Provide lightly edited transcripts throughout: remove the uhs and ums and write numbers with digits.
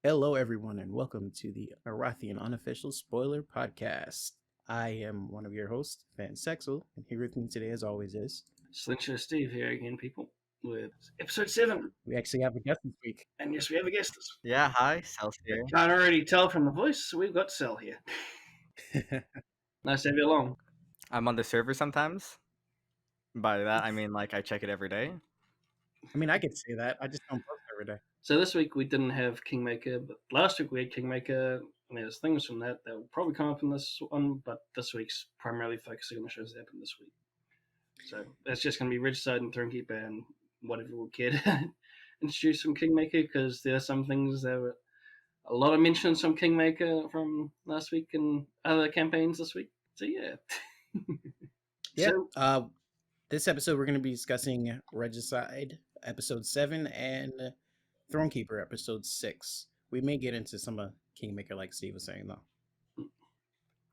Hello, everyone, and welcome to the Erothian Unofficial Spoiler Podcast. I am one of your hosts, Van Sexel, and here with me today, as always, is Slingshot Steve here again, people, with episode 7. we actually have a guest this week. And yes, we have a guest. Yeah, hi, Cellceair. Can't already tell from the voice, so we've got Cell here. Nice to have you along. I'm on the server sometimes. By that, I mean, I check it every day. I mean, I could say that. I just don't post every day. So this week we didn't have Kingmaker, but last week we had Kingmaker, and there's things from that will probably come up in this one, but this week's primarily focusing on the shows that happened this week. So it's just going to be Regicide and Thronekeeper and whatever we care to introduce from Kingmaker, because there are some things that were a lot of mentions from Kingmaker from last week and other campaigns this week. So yeah. Yeah. So, this episode we're going to be discussing Regicide episode 7 and Thronekeeper episode 6. We may get into some of Kingmaker, like Steve was saying, though.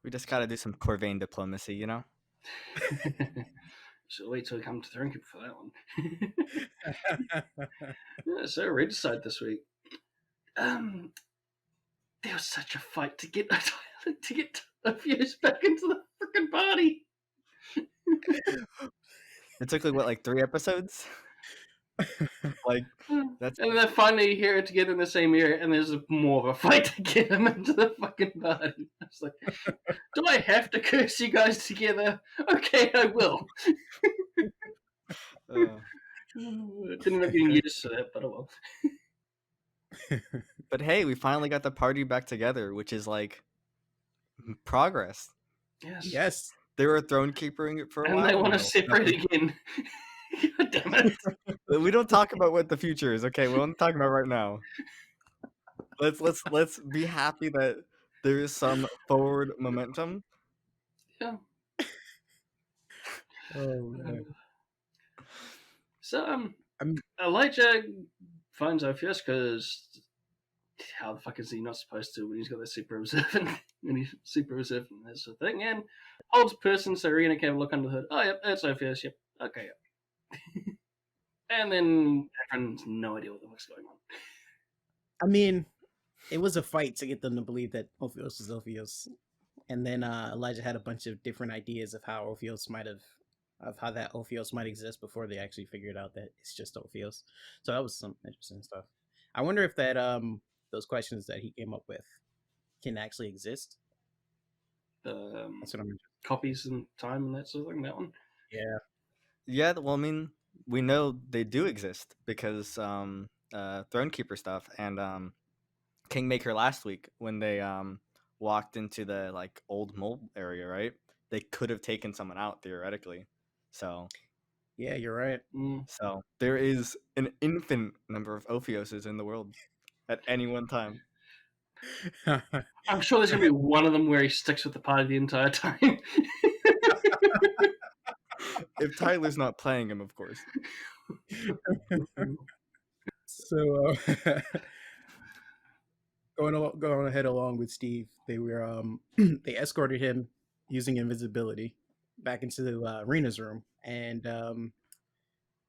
We just gotta do some Corvain diplomacy, you know? So wait till we come to Thronekeeper for that one. Yeah, so Regicide this week. There was such a fight to get Ophius back into the freaking party. It took what, 3 episodes? That's And then finally you hear it together in the same area, and there's more of a fight to get him into the fucking party. I was like, do I have to curse you guys together? Okay, I will. Didn't end up getting used to that, but oh well. But hey, we finally got the party back together, which is progress. Yes. They were Thronekeepering it for a while. And they want to separate again. God damn it. We don't talk about what the future is, okay? We're only talking about right now. Let's be happy that there is some forward momentum. Yeah. Oh, man. So Elijah finds Ophius because how the fuck is he not supposed to when he's got that super observant when he's super observant and that sort of thing, and holds a person so Rena can have a look under the hood. Oh yep, that's Ophius, yep. Okay, yep. And then everyone's no idea what the fuck's going on. I mean, it was a fight to get them to believe that Ophios is Ophios. And then Elijah had a bunch of different ideas of how Ophios might exist before they actually figured out that it's just Ophios. So that was some interesting stuff. I wonder if that those questions that he came up with can actually exist. That's what I'm copies and time and that sort of thing. That one. Yeah. Yeah. Well, I mean, we know they do exist because Thronekeeper stuff and Kingmaker last week when they walked into the old mole area, right? They could have taken someone out theoretically. So yeah, you're right. So there is an infinite number of Ophioses in the world at any one time. I'm sure there's gonna be one of them where he sticks with the party the entire time. If Tyler's not playing him, of course. So going ahead along with Steve, they were they escorted him using invisibility back into the Rena's room, and then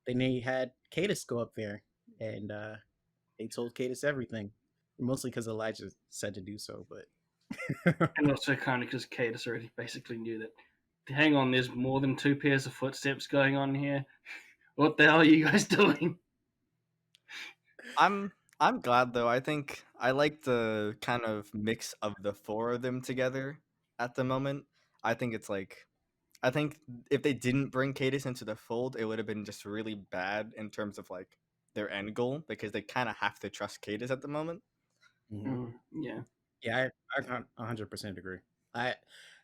they had Cadus go up there, and they told Cadus everything, mostly because Elijah said to do so, but and also kind of because Cadus already basically knew that. Hang on, there's more than 2 pairs of footsteps going on here. What the hell are you guys doing? I'm glad though. I think I like the kind of mix of the 4 of them together at the moment. I think it's I think if they didn't bring Cadus into the fold, it would have been just really bad in terms of their end goal, because they kind of have to trust Cadus at the moment. Yeah. Yeah, I 100% agree.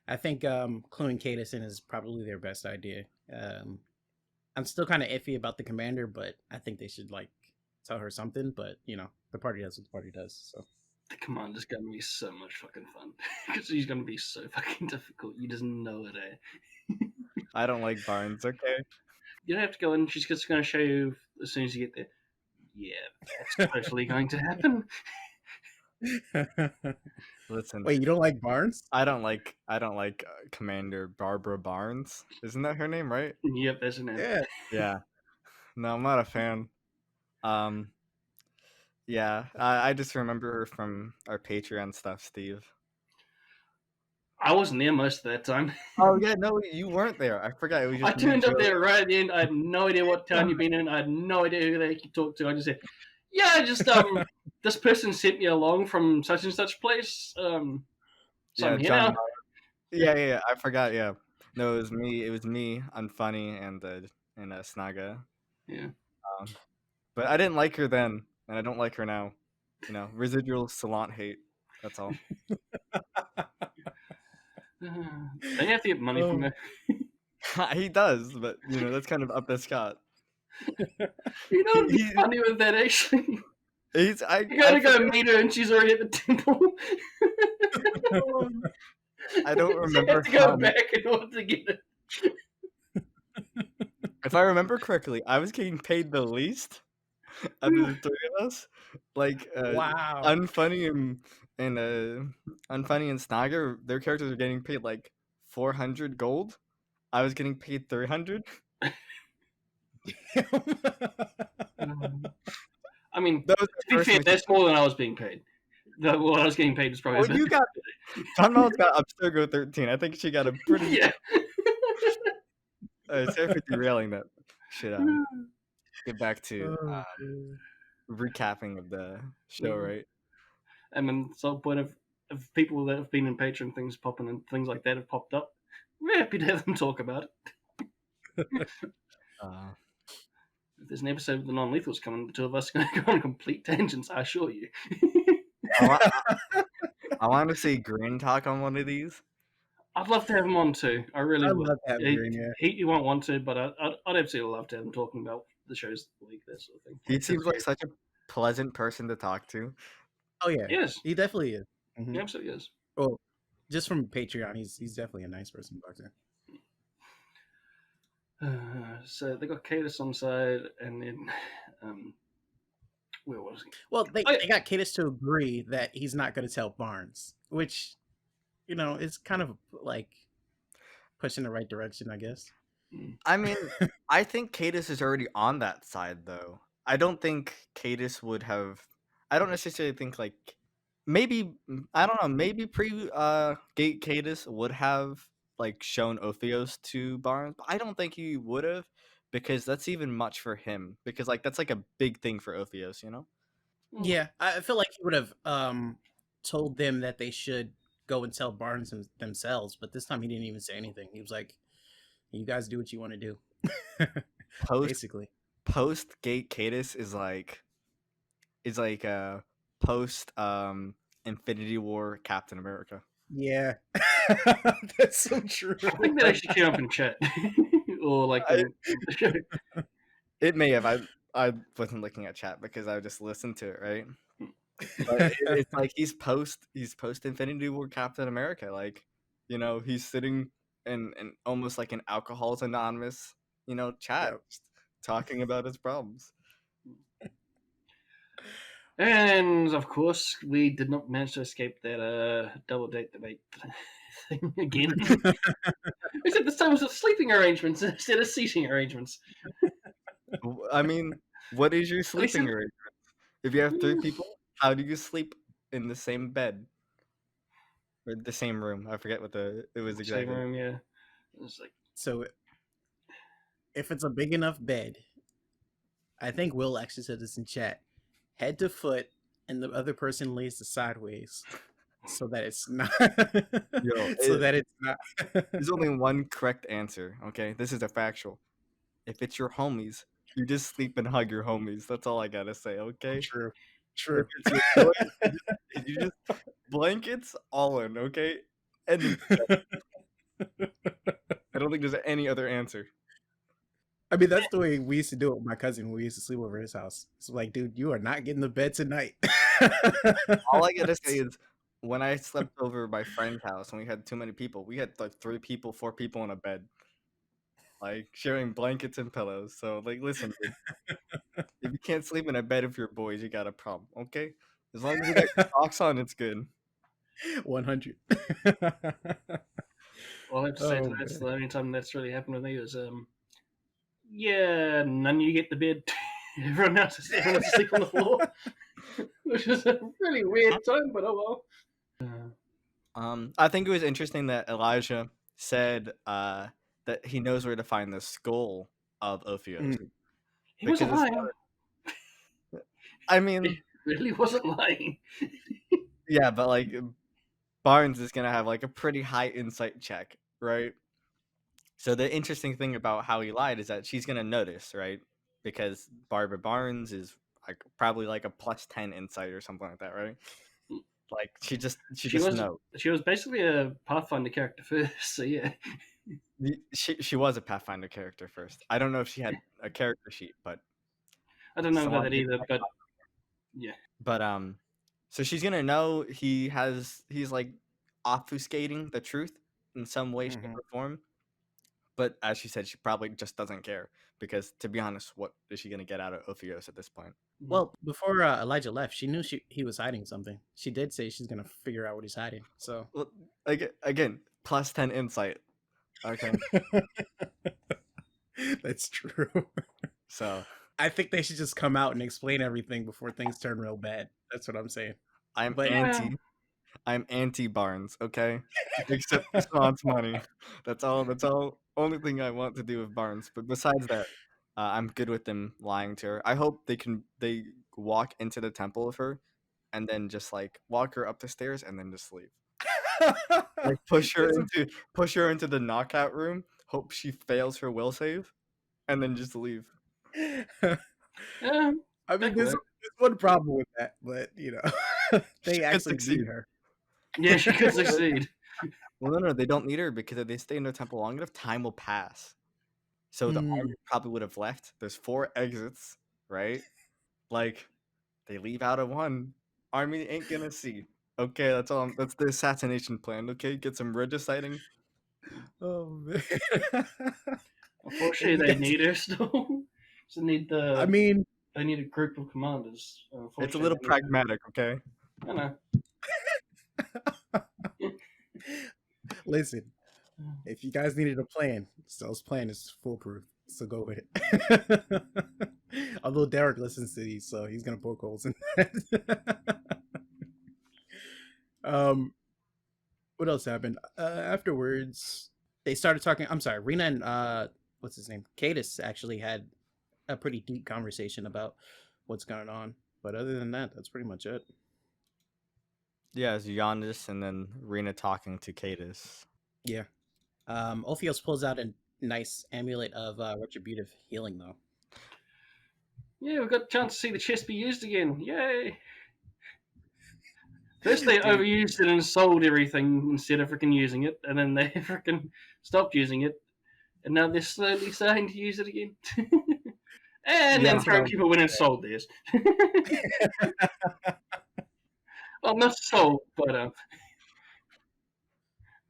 I think cluing Cadus in is probably their best idea. I'm still kind of iffy about the commander, but I think they should tell her something. But the party does what the party does. So the commander's gonna be so much fucking fun because he's gonna be so fucking difficult. You just know it, eh? I don't like Barnes. Okay. You don't have to go in. She's just gonna show you as soon as you get there. Yeah, that's totally going to happen. Listen. Wait, you don't like Barnes? I don't like Commander Barbara Barnes. Isn't that her name, right? Yep, that's her name. Yeah. Yeah. No, I'm not a fan. Yeah, I just remember her from our Patreon stuff, Steve. I wasn't there most of that time. Oh yeah, no, you weren't there. I forgot. It was I just me, turned up Joe. there right at the end. I had no idea what town you'd been in. I had no idea who they could talk to. I just said, "Yeah, just this person sent me along from such and such place. So Yeah, I'm here John. now." Yeah. I forgot. Yeah, no, it was me. It was me, Unfunny, and Snaga. Yeah. Um, but I didn't like her then, and I don't like her now. Residual Salant hate. That's all. They have to get money from her. He does, but that's kind of up to Scott. You know, it'd be He, funny with that actually. he's I You gotta go forget- meet her, and she's already at the temple. I don't You remember have to go back in order to get it. If I remember correctly, I was getting paid the least out of the three of us. Like Wow. Unfunny and Snagger, their characters are getting paid like 400 gold. I was getting paid 300. I mean, That was to be the fair, first that's more than I was being paid. What I was getting paid was probably. Oh, you got John Mel's got Abstergo 13. I think she got a pretty. Yeah. Sorry for derailing that shit. Get back to recapping of the show, right? And then some point of people that have been in Patreon things popping and things like that have popped up. We're happy to have them talk about it. If there's an episode of the non-lethals coming, the two of us are going to go on complete tangents, I assure you. I want to see Green talk on one of these. I'd love to have him on too. I really would. love to have Green, yeah. He won't want to, but I'd absolutely love to have him talking about the shows of the week, that sort of thing. He seems like such a pleasant person to talk to. Oh yeah, Yes, he definitely is. he absolutely is. Well, just from Patreon, he's definitely a nice person to talk to. So they got Cadus on side, and then where was he? Well, they got Cadus to agree that he's not going to tell Barnes, which is kind of like pushing the right direction, I guess. I mean, I think Cadus is already on that side, though. I don't think Cadus would have. I don't necessarily think like maybe I don't know. Maybe Gate Cadus would have like shown Ophios to Barnes, but I don't think he would have because that's even much for him because like that's like a big thing for Ophios, Yeah, I feel like he would have told them that they should go and tell Barnes themselves, but this time he didn't even say anything. He was like, "You guys do what you want to do." Basically, post Gate Cadus is like post Infinity War Captain America. Yeah, that's so true. I think that actually came up in chat, or like it may have. I wasn't looking at chat because I just listened to it, right? But it's like he's post Infinity War Captain America. Like, he's sitting in almost like an Alcoholics Anonymous, chat, talking about his problems. And of course, we did not manage to escape that double date debate thing again. Except this time it was sleeping arrangements instead of seating arrangements. I mean, what is your sleeping arrangement? If you have 3 people, how do you sleep in the same bed or the same room? I forget what it was exactly. Same room, yeah. It was like so. If it's a big enough bed, I think Will actually said this in chat. Head to foot, and the other person lays it sideways, so that it's not. That it's not. There's only one correct answer. Okay, this is a factual. If it's your homies, you just sleep and hug your homies. That's all I gotta say. Okay. True. If it's your boys, you just blankets all in. Okay. And I don't think there's any other answer. I mean, that's the way we used to do it with my cousin when we used to sleep over his house. It's like, dude, you are not getting the bed tonight. All I gotta say is, when I slept over my friend's house and we had too many people, we had like 3 people, 4 people in a bed, like sharing blankets and pillows. So, like, listen, dude, if you can't sleep in a bed with your boys, you got a problem, okay? As long as you got your socks on, it's good. 100. Well, I have to say that's the only time that's really happened with me is yeah, none of you get the bed. Everyone else is asleep on the floor. which is a really weird time, but oh well. I think it was interesting that Elijah said that he knows where to find the skull of Ophios Mm. He because wasn't it's lying. I He mean, really wasn't lying. yeah, but like Barnes is gonna have like a pretty high insight check, right? So the interesting thing about how he lied is that she's gonna notice, right? Because Barbara Barnes is like probably like a +10 insight or something like that, right? Like she She just was knows. she was basically a Pathfinder character first, so yeah. She was a Pathfinder character first. I don't know if she had a character sheet, but I don't know about someone that did. either, but yeah. But so she's gonna know he's like obfuscating the truth in some way, shape, Mhm. or form. But as she said, she probably just doesn't care because, to be honest, what is she gonna get out of Ophios at this point? Well, before Elijah left, she knew he was hiding something. She did say she's gonna figure out what he's hiding. So Well, again, +10 insight. Okay, that's true. so I think they should just come out and explain everything before things turn real bad. That's what I'm saying. I'm But Yeah. anti Barnes. Okay, except for Sean's money. That's all. That's all. Only thing I want to do with Barnes. But besides that, I'm good with them lying to her. I hope they walk into the temple with her, and then just like walk her up the stairs and then just leave. Like push her into the knockout room. Hope she fails her will save, and then just leave. Yeah, I mean, that there's could work. one problem with that, but She they could actually succeed. need her. Yeah, she could succeed. Well, no, they don't need her because if they stay in the temple long enough, time will pass. So the army probably would have left. There's 4 exits, right? Like they leave out of one. Army ain't gonna see. Okay, that's all. That's the assassination plan. Okay, get some regiciting. Oh man. Unfortunately, they need her still. So I mean, they need a group of commanders. It's a Unfortunately, little they need her. pragmatic, okay? I know. listen. If you guys needed a plan, Cell's plan is foolproof. So go with it. Although Daelric listens to these, so he's gonna poke holes in that. What else happened? Afterwards, they started talking. I'm sorry, Rena and what's his name? Cadis actually had a pretty deep conversation about what's going on. But other than that, that's pretty much it. Yeah, it's Giannis and then Rena talking to Cadis. Yeah. Ophios pulls out a nice amulet of retributive healing, though. Yeah, we've got a chance to see the chest be used again. Yay! First they Dude. overused it and sold everything instead of freaking using it, and then they freaking stopped using it, and now they're slowly starting to use it again. And Yeah, then that's what I throwing was people went and sold theirs. Well, not sold, but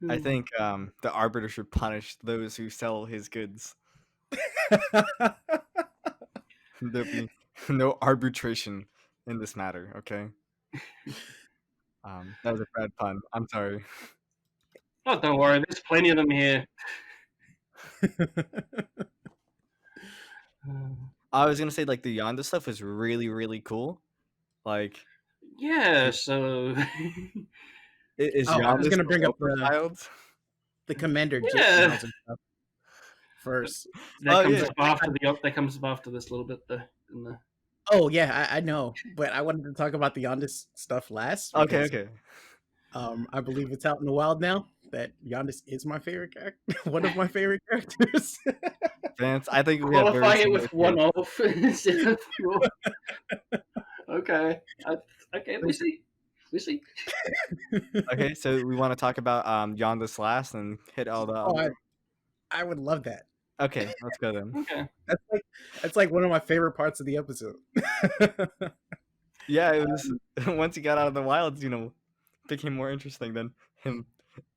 I think the arbiter should punish those who sell his goods. There'll be no arbitration in this matter, okay? That was a bad pun. I'm sorry. oh, don't worry, there's plenty of them here. I was gonna say like the Yonda stuff was really, really cool. Like Yeah, so is Oh, I was Yonda gonna the bring up Roper child? the commander Jake Yeah. Hauser stuff first. that comes yeah. up after this a little bit. Oh yeah, I know, but I wanted to talk about the Yondis stuff last Okay, because okay. I believe it's out in the wild now that Yondis is my favorite character, one of my favorite characters. Vance, I think we have very Qualifying it similar with one tastes. off instead of your. Okay, okay, we see. Okay, so we want to talk about Yonda's last and hit all the Oh, other. I would love that. Okay, let's go then. Okay. That's like one of my favorite parts of the episode. Yeah, it was once he got out of the wilds, became more interesting than him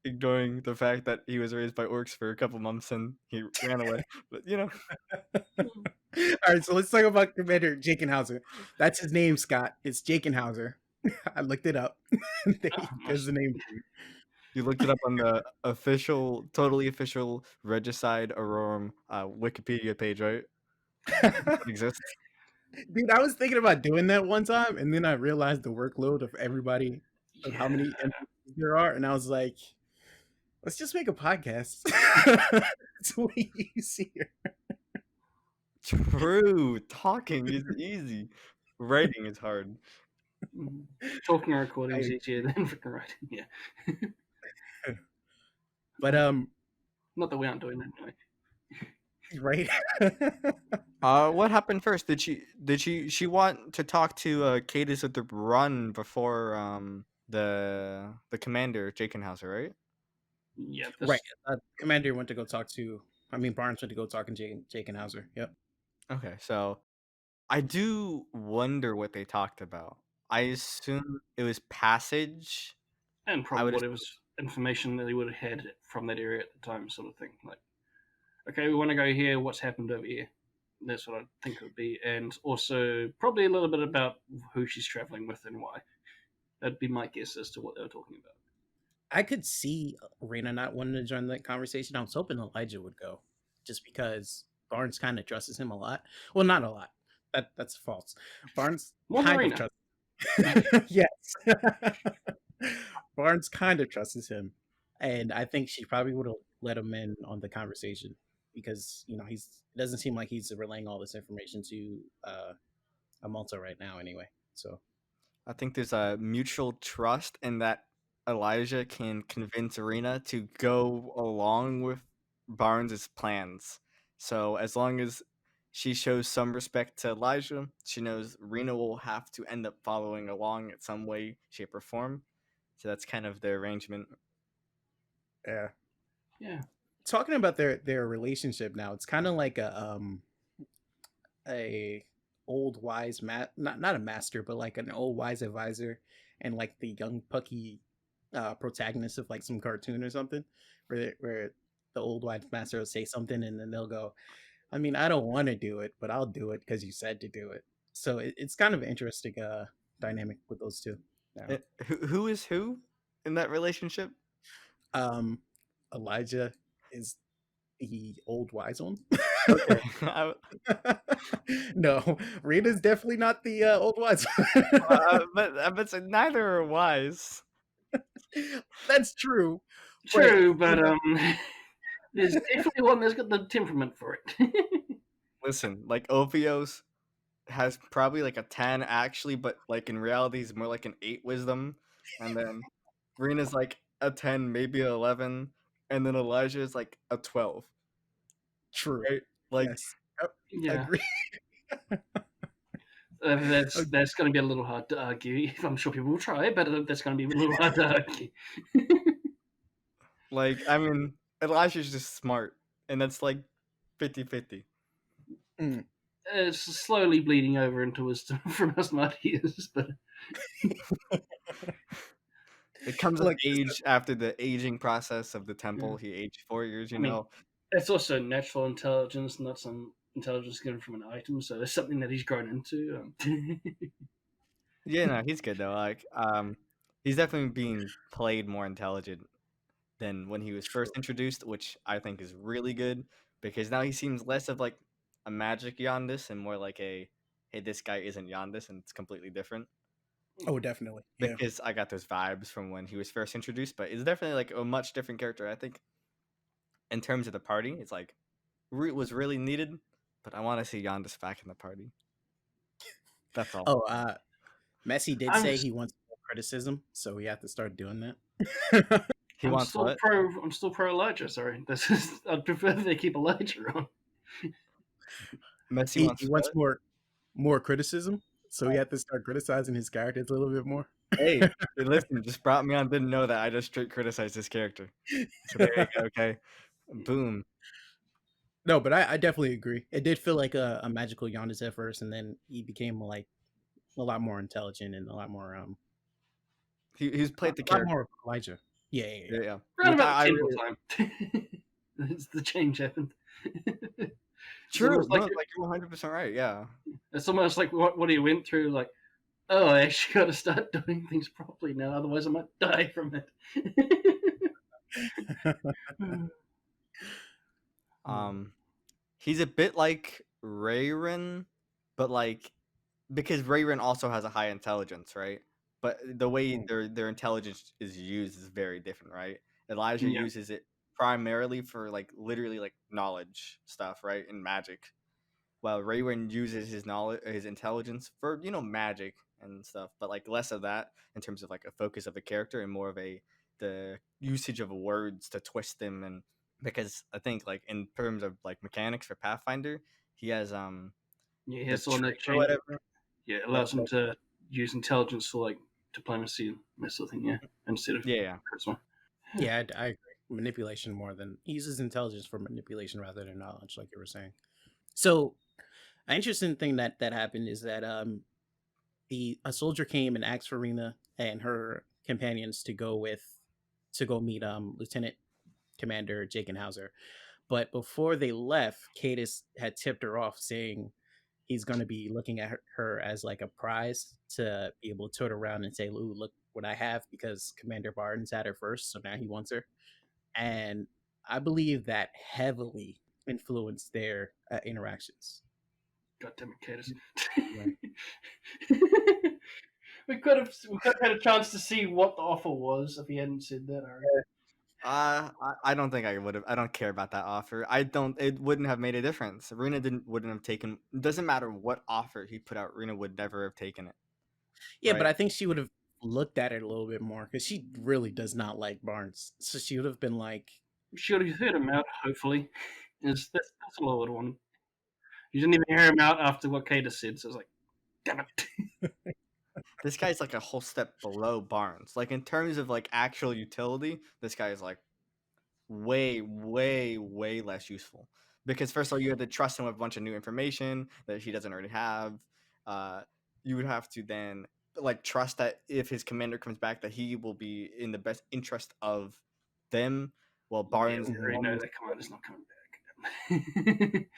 ignoring the fact that he was raised by orcs for a couple months and he ran away. But All right, so let's talk about Commander Jakenhauser. That's his name, Scott. It's Jakenhauser. I looked it up. There's the name. you looked it up on the totally official Regicide Aurorum Wikipedia page, right? It exists. Dude, I was thinking about doing that one time, and then I realized the workload of everybody, of how Yeah. many NPCs there are, and I was like, let's just make a podcast. It's way easier. True. Talking is easy. Writing is hard. Talking and recording I is easier agree. than freaking writing. Yeah. But Not that we aren't doing that anyway. right. What happened first? She want to talk to Cadis with the run before the commander Jakenhauser, right? Yeah. Right. Commander went to go talk to. I mean, Barnes went to go talk to Jake and Hauser. Yep. Okay, so I do wonder what they talked about. I assume it was passage. And I probably would whatever information that they would have had from that area at the time, sort of thing. Like, okay, we want to go here. What's happened over here? That's what I think it would be, and also probably a little bit about who she's traveling with and why. That'd be my guess as to what they were talking about. I could see Raina not wanting to join that conversation. I was hoping Elijah would go, just because Barnes kind of trusts him a lot. Well, not a lot. That's false. Barnes More kind of Marina. trusts. Yes. Barnes kind of trusts him, and I think she probably would have let him in on the conversation because it doesn't seem like he's relaying all this information to Amalta right now anyway. So I think there's a mutual trust in that Elijah can convince Arena to go along with Barnes's plans. So as long as she shows some respect to Elijah, she knows Rena will have to end up following along in some way, shape, or form. So that's kind of the arrangement. yeah. Yeah. Talking about their relationship now, it's kind of like a old wise not a master, but like an old wise advisor, and like the young pucky protagonist of like some cartoon or something, where the old wise master will say something and then they'll go, I mean, I don't want to do it, but I'll do it because you said to do it. So it's kind of an interesting dynamic with those two. Yeah. Who is who in that relationship? Um, Elijah is the old wise one. Okay. No, Rita's definitely not the old wise but neither are wise. That's true. True, but there's definitely one that's got the temperament for it. Listen, like Ophios has probably like a 10 actually, but like in reality he's more like an 8 wisdom. And then Rena's like a 10, maybe 11, and then Elijah is like a 12. True. Right? Like Yes. Yep. Yeah. Agree. That's going to be a little hard to argue. I'm sure people will try, but that's going to be a little hard to argue. like I mean Elijah's just smart, and that's like 50-50. It's slowly bleeding over into wisdom from how smart he is, but It comes Look, of age after the aging process of the temple. Yeah. He aged 4 years, you I mean, know. it's also natural intelligence, not some intelligence given from an item. So it's something that he's grown into. Yeah, no, he's good though. Like, he's definitely being played more intelligent than when he was first True. introduced, which I think is really good because now he seems less of like a magic Yondis and more like a, hey, this guy isn't Yondis and it's completely different. Oh, definitely. Yeah. Because I got those vibes from when he was first introduced, but it's definitely like a much different character. I think in terms of the party, it's like was really needed, but I want to see Yondis back in the party. That's all. Oh, Messi did I'm say s- he wants more criticism, so we have to start doing that. He wants what? I'm still pro Elijah. Sorry, I'd prefer they keep Elijah on. Messi he wants wants what? more criticism, so we have to start criticizing his characters a little bit more. Hey, listen, just brought me on. Didn't know that. I just straight criticized this character. So there you go. Okay, boom. No, but I definitely agree. It did feel like a magical Giannis at first, and then he became like a lot more intelligent and a lot more He's a played the lot character. more Elijah. Yeah, yeah, yeah. Yeah. Around Which about the I temple really time, the change happened. It's true. almost No, like like you're 100% right. Yeah. it's almost like what he went through. Like, oh, I actually got to start doing things properly now, otherwise I might die from it. He's a bit like Rayron, but like because Rayron also has a high intelligence, right? But the way Mm. their intelligence is used is very different, right? Elijah Yeah. uses it primarily for like literally like knowledge stuff, right? And magic. While Rayron uses his knowledge, his intelligence for magic and stuff, but like less of that in terms of like a focus of the character and more of the usage of words to twist them. And because I think like in terms of like mechanics for Pathfinder, he has Yeah, he the has the one trick that or change. whatever. Yeah, That, allows him that, to use intelligence for like diplomacy and that sort of thing. Yeah, instead of yeah, charisma. Yeah, I agree. Manipulation more than he uses intelligence for manipulation rather than knowledge, like you were saying. So, an interesting thing that happened is that a soldier came and asked for Rena and her companions to go meet Lieutenant Commander Jakenhauser. But before they left, Cadis had tipped her off saying he's going to be looking at her as like a prize to be able to tote around and say, "Ooh, look what I have," because Commander Barton's had her first, so now he wants her. And I believe that heavily influenced their interactions. God damn it, Cadis. Yeah. we could have had a chance to see what the offer was if he hadn't said that. I don't think I would have. I don't care about that offer. I don't. It wouldn't have made a difference. Rena wouldn't have taken. It doesn't matter what offer he put out. Rena would never have taken it. Yeah, but Right. I think she would have looked at it a little bit more because she really does not like Barnes. So she would have been like, She would have heard him out, hopefully. That's all I would have wanted. You didn't even hear him out after what Cadis said, so I was like, damn it. This guy's like a whole step below Barnes. Like in terms of like actual utility, this guy is like way, way, way less useful. Because first of all, you have to trust him with a bunch of new information that he doesn't already have. Uh, you would have to then like trust that if his commander comes back, that he will be in the best interest of them. While Yeah, Barnes we is already know almost, that commander's not coming back.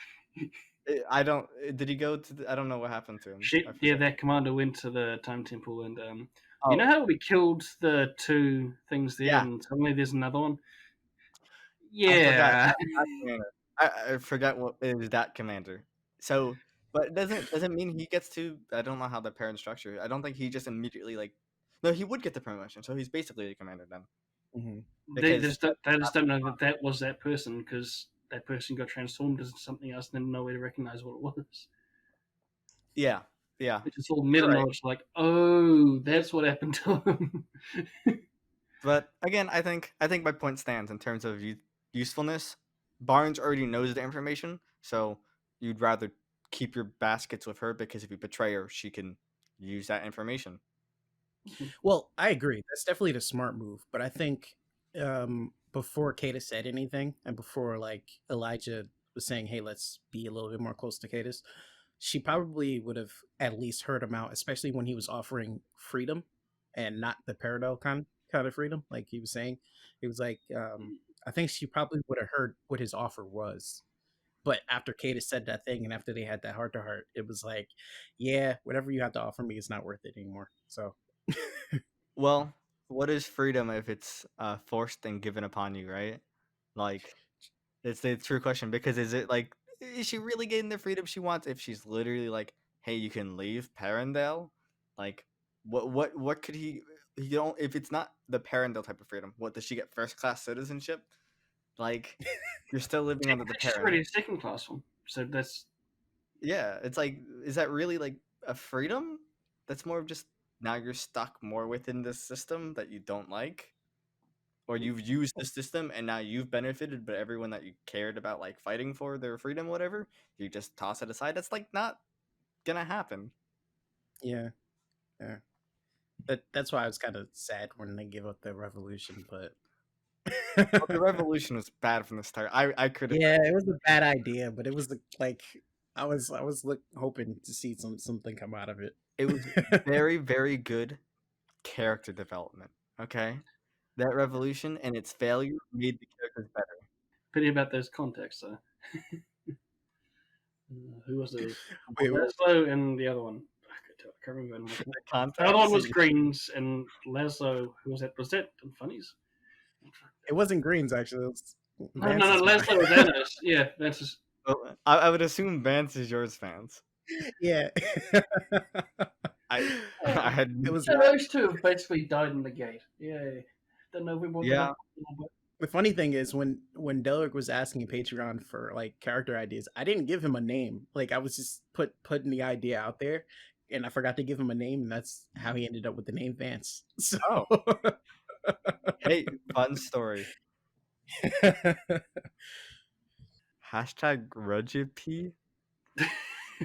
I don't. Did he go to? I don't know what happened to him. I Yeah, forget. that commander went to the time temple, and you Oh know how we killed the two things there, yeah, and suddenly there's another one. I forgot Yeah, that commander. I forgot what is that commander. So, but it doesn't mean he gets to. I don't know how the parent structure. I don't think he just immediately like. No, he would get the promotion, so he's basically the commander then. mhm. Because they just don't know that that was that person because that person got transformed into something else and didn't know where to recognize what it was. yeah, yeah, Which is all you're meta right. knowledge, like, oh, that's what happened to him. But again, I think my point stands in terms of usefulness. Barnes already knows the information, so you'd rather keep your baskets with her because if you betray her, she can use that information. Well, I agree. That's definitely the smart move. But I think before Cadis said anything, and before like Elijah was saying, "Hey, let's be a little bit more close to Cadis," she probably would have at least heard him out, especially when he was offering freedom and not the parallel kind of freedom, like he was saying. He was like, I think she probably would have heard what his offer was. But after Cadis said that thing, and after they had that heart to heart, it was like, yeah, whatever you have to offer me is not worth it anymore. So. Well, what is freedom if it's forced and given upon you, right? Like, it's the true question because is she really getting the freedom she wants if she's literally like, hey, you can leave Parendale? Like, what could he don't if it's not the Parendale type of freedom? What does she get first class citizenship? Like, you're still living under the She's parent. already a second class one, so that's Yeah, it's like, is that really like a freedom? That's more of just now you're stuck more within this system that you don't like, or you've used the system and now you've benefited, but everyone that you cared about like fighting for their freedom, whatever, you just toss it aside. That's like not gonna happen. Yeah, yeah. That's why I was kind of sad when they gave up the revolution, but But the revolution was bad from the start. I criticized. yeah, it was a bad idea, but it was like I was hoping to see something come out of it. It was very very good character development. Okay, that revolution and its failure made the characters better. pity about those contacts. So, who was it? Wait, Laszlo and the other one. I can't remember. The The other one was contacts. Greens, and Laszlo. Who was that? Was that in Funnies? it wasn't Greens actually. It was No, Vance's Laszlo was Thanos. Yeah, that's just. Well, I would assume Vance is yours fans. Yeah. I Yeah. I had It was So those two have basically died in the gate. Yeah. Don't know if we brought that yeah. up a little bit. the funny thing is when Delark was asking Patreon for like character ideas, I didn't give him a name. Like I was just putting the idea out there, and I forgot to give him a name, and that's how he ended up with the name Vance. So Oh, hey, fun story. Hashtag RudgeP.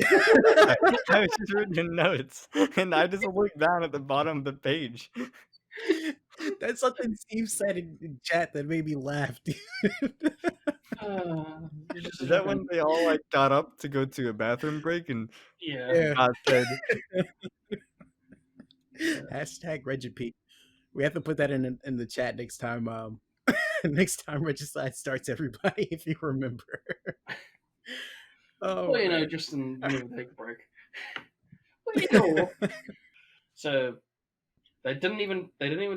I was just reading notes, and I just looked down at the bottom of the page. That's something Steve said in chat that made me laugh, dude. You're just Is that fucking when they all like got up to go to a bathroom break and yeah. Yeah. God said, Hashtag Regipede. We have to put that in the chat next time. Next time Regicide starts, everybody, if you remember. Oh Well, you know, man. just whenever they take a break. Well, you know. So they didn't even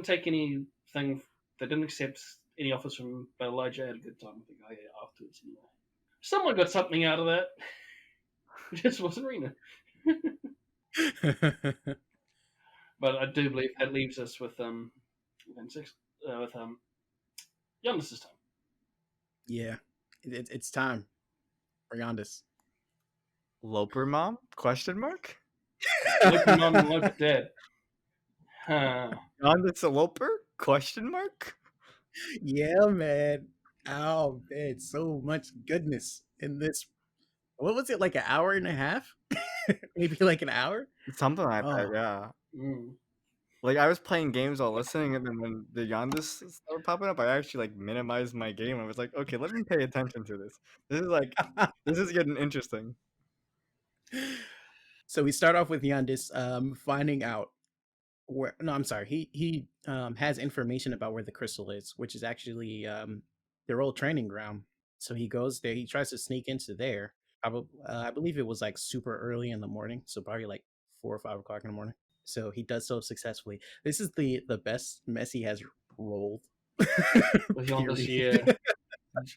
take anything. They didn't accept any offers from. But Elijah had a good time with the guy afterwards. Anyway, someone got something out of that. It just wasn't Rena. But I do believe that leaves us with with Giannis's time. Yeah, it's time for Yondis. "Loper mom?" Question mark. Look at mom and look at dad. Yondis a loper? Question mark. Yeah, man. Oh man, so much goodness in this. What was it, like an hour and a half? Maybe like an hour? Something like that. Oh. Yeah. Mm. Like I was playing games while listening, and then when the Yondis started popping up, I actually like minimized my game. I was like, okay, let me pay attention to this. This is getting interesting. So we start off with Yondis finding out where, no, I'm sorry. He has information about where the crystal is, which is actually their old training ground. So he goes there. He tries to sneak into there. I believe it was like super early in the morning, so probably like 4 or 5 o'clock in the morning. So he does so successfully. This is the best mess he has rolled. With Giannis, Period. yeah.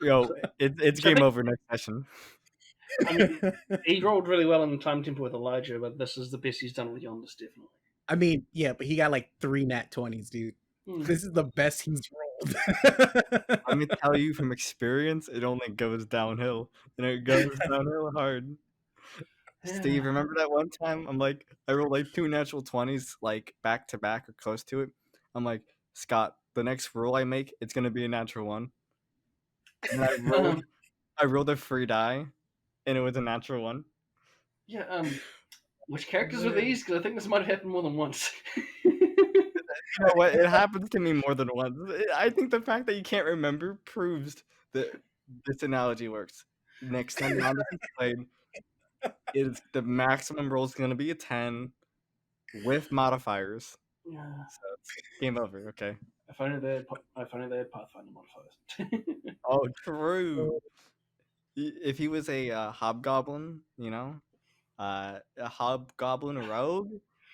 Yo, it's So I game think, over next session. I mean, he rolled really well in the time tempo with Elijah, but this is the best he's done with Giannis, definitely. I mean, yeah, but he got like 3 nat 20s, dude. Hmm. This is the best he's rolled. Let me tell you from experience, it only goes downhill, and it goes downhill hard. Steve, remember that one time I rolled like 2 natural 20s like back to back or close to it. I'm like, Scott, the next roll I make, it's gonna be a natural one. And I rolled a free die, and it was a natural one. Yeah, which characters were these? Because I think this might have happened more than once. You know what? It happens to me more than once. I think the fact that you can't remember proves that this analogy works. Next time Yondas is played, is the maximum roll is going to be a 10 with modifiers. Yeah. So it's game over. Okay. If only they had Pathfinder modifiers. Oh, true. If he was a hobgoblin, a hobgoblin rogue,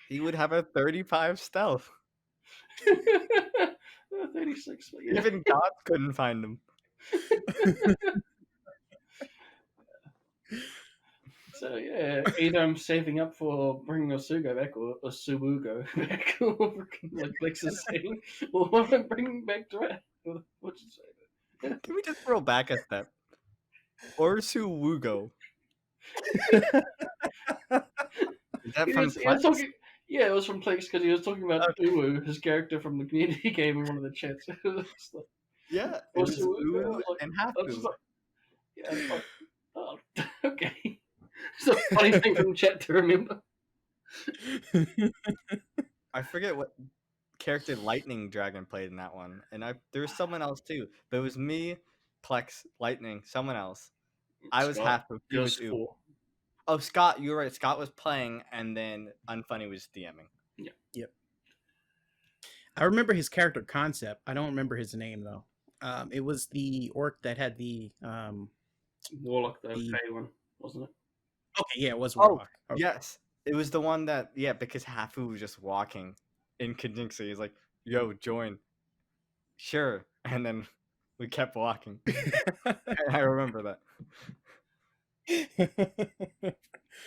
he would have a 35 stealth. 36, but yeah. Even gods couldn't find him. So yeah, either I'm saving up for bringing Osugo back or Osubugo back, or like Lex is saying, or I'm bringing back Drat. What you say? Can we just roll back a step? Orsu Wugo. Is that from He was Plex? talking. Yeah, it was from Plex because he was talking about Okay. Uwu, his character from the community game in one of the chats. Yeah, it was Ulu and I was Hafu. just like, yeah, it's like, oh, okay. It's a funny thing from chat to remember. I forget what character Lightning Dragon played in that one, and there was someone else too, but it was me, Plex, Lightning, someone else. I was Scott, Hafu. He yours was U. 4. Oh, Scott, you were right. Scott was playing, and then Unfunny was DMing. Yeah. Yep. I remember his character concept. I don't remember his name though. It was the orc that had the Warlock, the Fey one, wasn't it? Okay, yeah, it was Oh, Warlock. Okay. yes. It was the one that, because Hafu was just walking in Conjunction. He's like, yo, join. Sure. And then we kept walking. I remember that.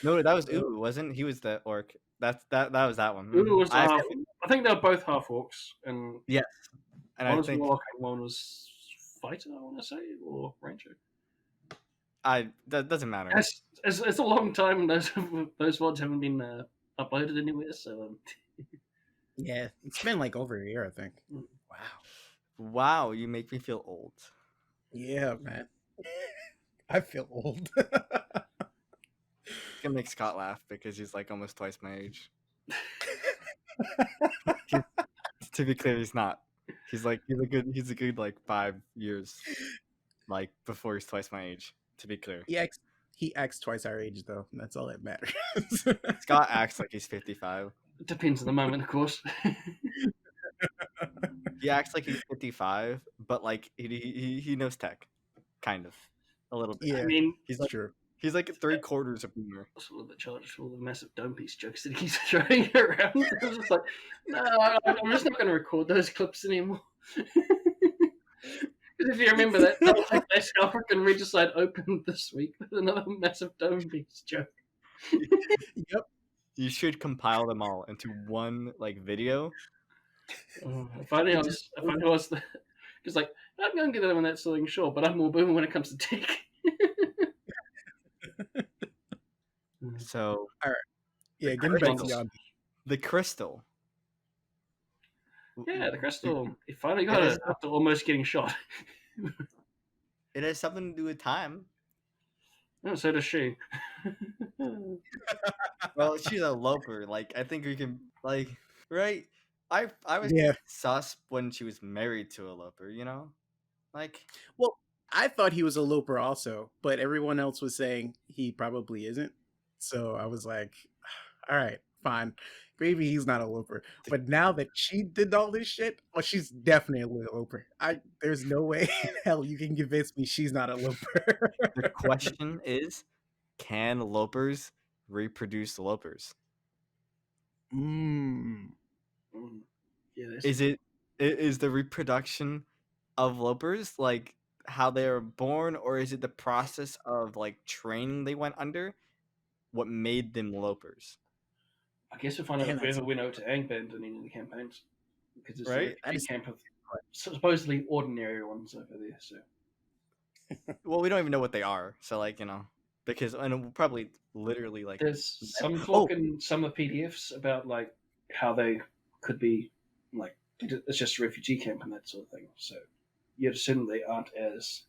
No, that was Oh, Uru, wasn't he? Was the orc. That was that one. Uru was I half. I think they were both half orcs, and yes, and one I was think warlock and one was fighter. I want to say, or ranger. that doesn't matter. It's a long time. Those ones haven't been uploaded anywhere. So yeah, it's been like over a year, I think. Mm. Wow. Wow, you make me feel old. Yeah, man. I feel old. It's gonna make Scott laugh because he's like almost twice my age. To be clear, he's not. He's a good like 5 years like before he's twice my age. To be clear, he acts twice our age, though. And that's all that matters. Scott acts like he's 55. it depends on the moment, of course. He acts like he's 55, but like he knows tech, kind of, a little bit. Yeah, I mean, He's it's like true. he's like 3/4 of boomer. also a little bit childish for all the massive dome piece jokes that he's throwing around. I was just like, no, I'm just not going to record those clips anymore. Because if you remember that, South African Regicide opened this week with another massive dome piece joke. Yep. You should compile them all into one like video. If I was just like, I'm going to get them on that sewing, sure, but I'm more boomer when it comes to tech. So Yeah, getting back to crystals. Yondu. the crystal. Yeah, the crystal. He finally got it after almost getting shot. It has something to do with time. No, so does she. Well, she's a loper. Like I think we can like right. I was Yeah. sus when she was married to a loper. You know, like Well, I thought he was a loper also, but everyone else was saying he probably isn't. So I was like, all right, fine. Maybe he's not a loper. But now that she did all this shit, well, she's definitely a loper. There's no way in hell you can convince me she's not a loper. the question is, can lopers reproduce lopers? Mm. Yeah, Is the reproduction of lopers like how they are born, or is it the process of like training they went under what made them lopers? I guess we'll find out Damn, if we that's ever went over to Angband in any of the campaigns. Because it's Right? a camp of supposedly ordinary ones over there. So Well, we don't even know what they are, so like because and we'll probably literally like there's some talk in some of the PDFs about like how they could be like it's just a refugee camp and that sort of thing. So you'd assume they aren't as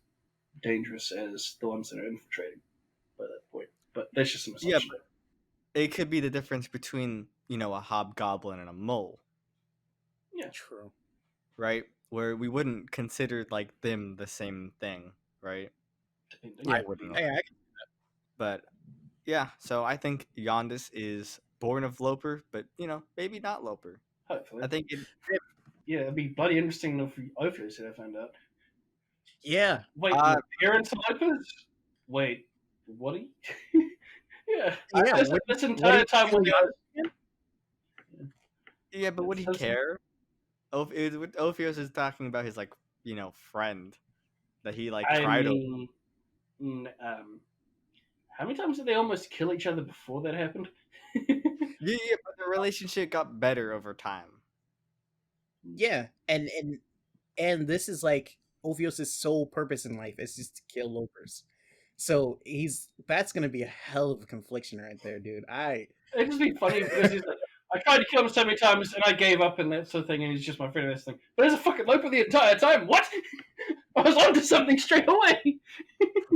dangerous as the ones that are infiltrating by that point. But that's just an assumption. Yeah, but it could be the difference between a hobgoblin and a mole, Yeah, true. right? Where we wouldn't consider like them the same thing, right? depending. I wouldn't. Hey, But yeah, so I think Yondis is born of Loper, but maybe not Loper. Hopefully, I think yeah, it'd be bloody interesting if Ophius had found out. yeah. Wait, your parents are Lopers? Wait, what are you? Yeah, Yeah, this entire time when yeah, but would he care? Ophius is talking about his like friend that he like tried to. How many times did they almost kill each other before that happened? Yeah, but the relationship got better over time. Yeah, and this is like Ophios' sole purpose in life is just to kill lopers. So that's gonna be a hell of a confliction right there, dude. It'd just be funny because he's like, I tried to kill him so many times and I gave up and that sort of thing, and he's just my friend and this thing. But there's a fucking loper the entire time. What? I was onto something straight away.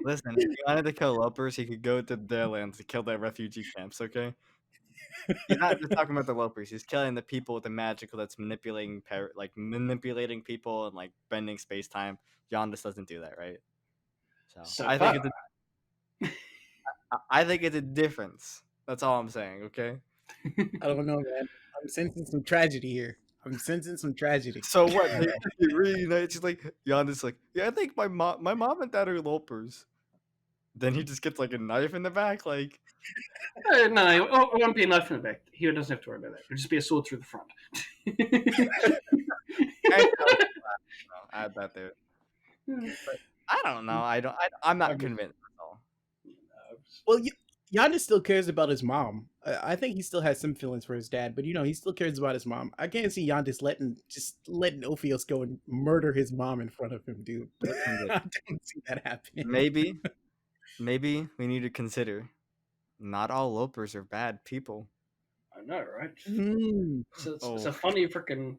Listen, if he wanted to kill lopers, he could go to their lands to kill their refugee camps. Okay. He's not just talking about the lopers. He's killing the people with the magical that's manipulating people and like bending space time. Yondis doesn't do that, right? So I think it's a difference. That's all I'm saying. Okay. I don't know, man. I'm sensing some tragedy here. So what? They reunite. She's like Yondis, like, yeah, I think my mom and dad are lopers. Then he just gets like a knife in the back, like. No, it won't be a knife in the back. He doesn't have to worry about that. It'll just be a sword through the front. Add that there. But I don't know. I'm not convinced at all. Well, Giannis still cares about his mom. I think he still has some feelings for his dad, but he still cares about his mom. I can't see Giannis letting Ophios go and murder his mom in front of him, dude. I don't see that happening. Maybe we need to consider not all lopers are bad people. I know, right? Mm. It's a funny freaking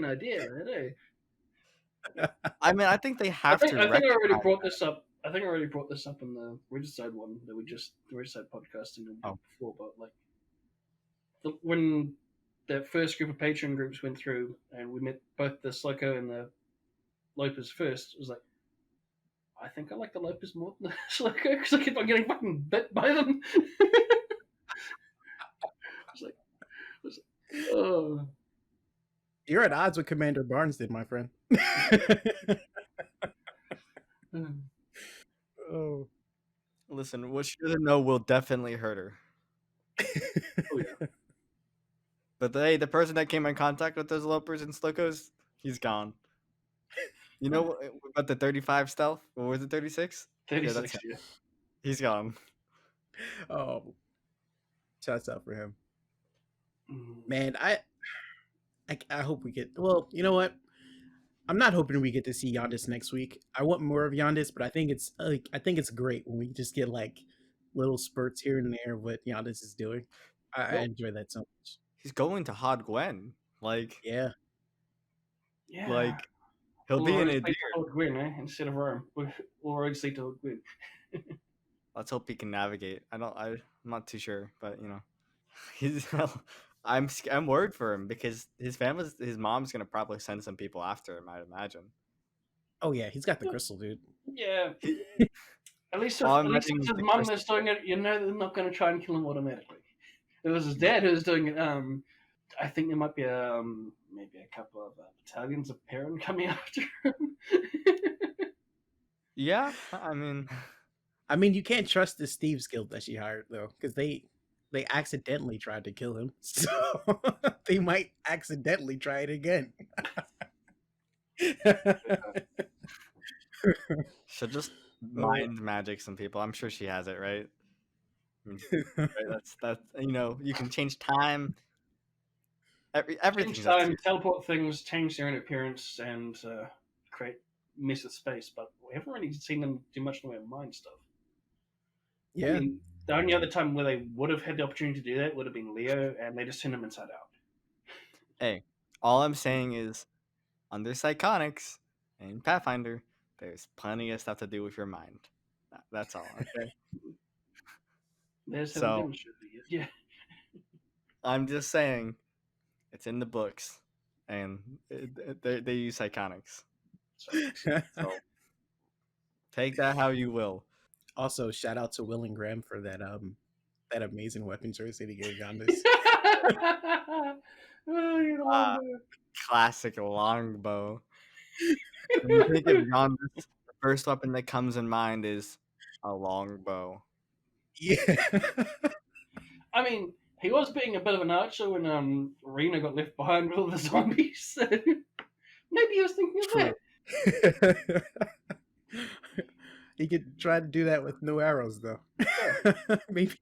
idea, man. I mean, I think they have to. I think I already recognize brought this up. I think I already brought this up in the Regicide one that the Regicide podcasting before. But like when the first group of Patreon groups went through and we met both the Sloko and the Lopers first, it was like, I think I like the Lopers more than the Sloko because I keep on getting fucking bit by them. It's like, oh. You're at odds with Commander Barnes, then, my friend. Oh. Listen, what she doesn't know will definitely hurt her. Oh yeah. But hey, the person that came in contact with those lopers and slokos, he's gone. You know about the 35 stealth? Or was it 36? 36, yeah. He's gone. Oh, shouts out for him. Man, I hope we get. Well, you know what? I'm not hoping we get to see Yondas next week. I want more of Yondas, but I think it's great when we just get like little spurts here and there of what Yondas is doing. I enjoy that so much. He's going to Hod Gwen. Like, yeah. Like, he'll be in a deer. Gwen, instead of Rome. We'll already see to Gwen. Let's hope he can navigate. I'm not too sure, but he's. I'm worried for him because his mom's gonna probably send some people after him. I'd imagine. Oh yeah, he's got the crystal, dude. Yeah. At least if his mom is doing it, they're not going to try and kill him automatically. If it was his dad who was doing it, I think there might be maybe a couple of battalions of Perrin coming after him. Yeah, I mean, you can't trust this Thieves Guild that she hired though, because they accidentally tried to kill him, so they might accidentally try it again. She'll just mind magic some people. I'm sure she has it, right? Right, that's you can change time. Everything. Change time, teleport things, change their own appearance, and create mess of space. But we haven't really seen them do much in the way of mind stuff. Yeah. I mean, the only other time where they would have had the opportunity to do that would have been Leo, and they just turned him inside out. Hey, all I'm saying is, under Psychonics and Pathfinder, there's plenty of stuff to do with your mind. That's all. Okay. So, yeah. I'm just saying, it's in the books, and they use Psychonics. So take that how you will. Also, shout out to Will and Graham for that amazing weapon choice that he gave Yondas. Classic longbow. When you think of Yondas, the first weapon that comes in mind is a longbow. Yeah. I mean, he was being a bit of an archer when Rena got left behind with all the zombies. So maybe he was thinking of that. He could try to do that with no arrows, though. Maybe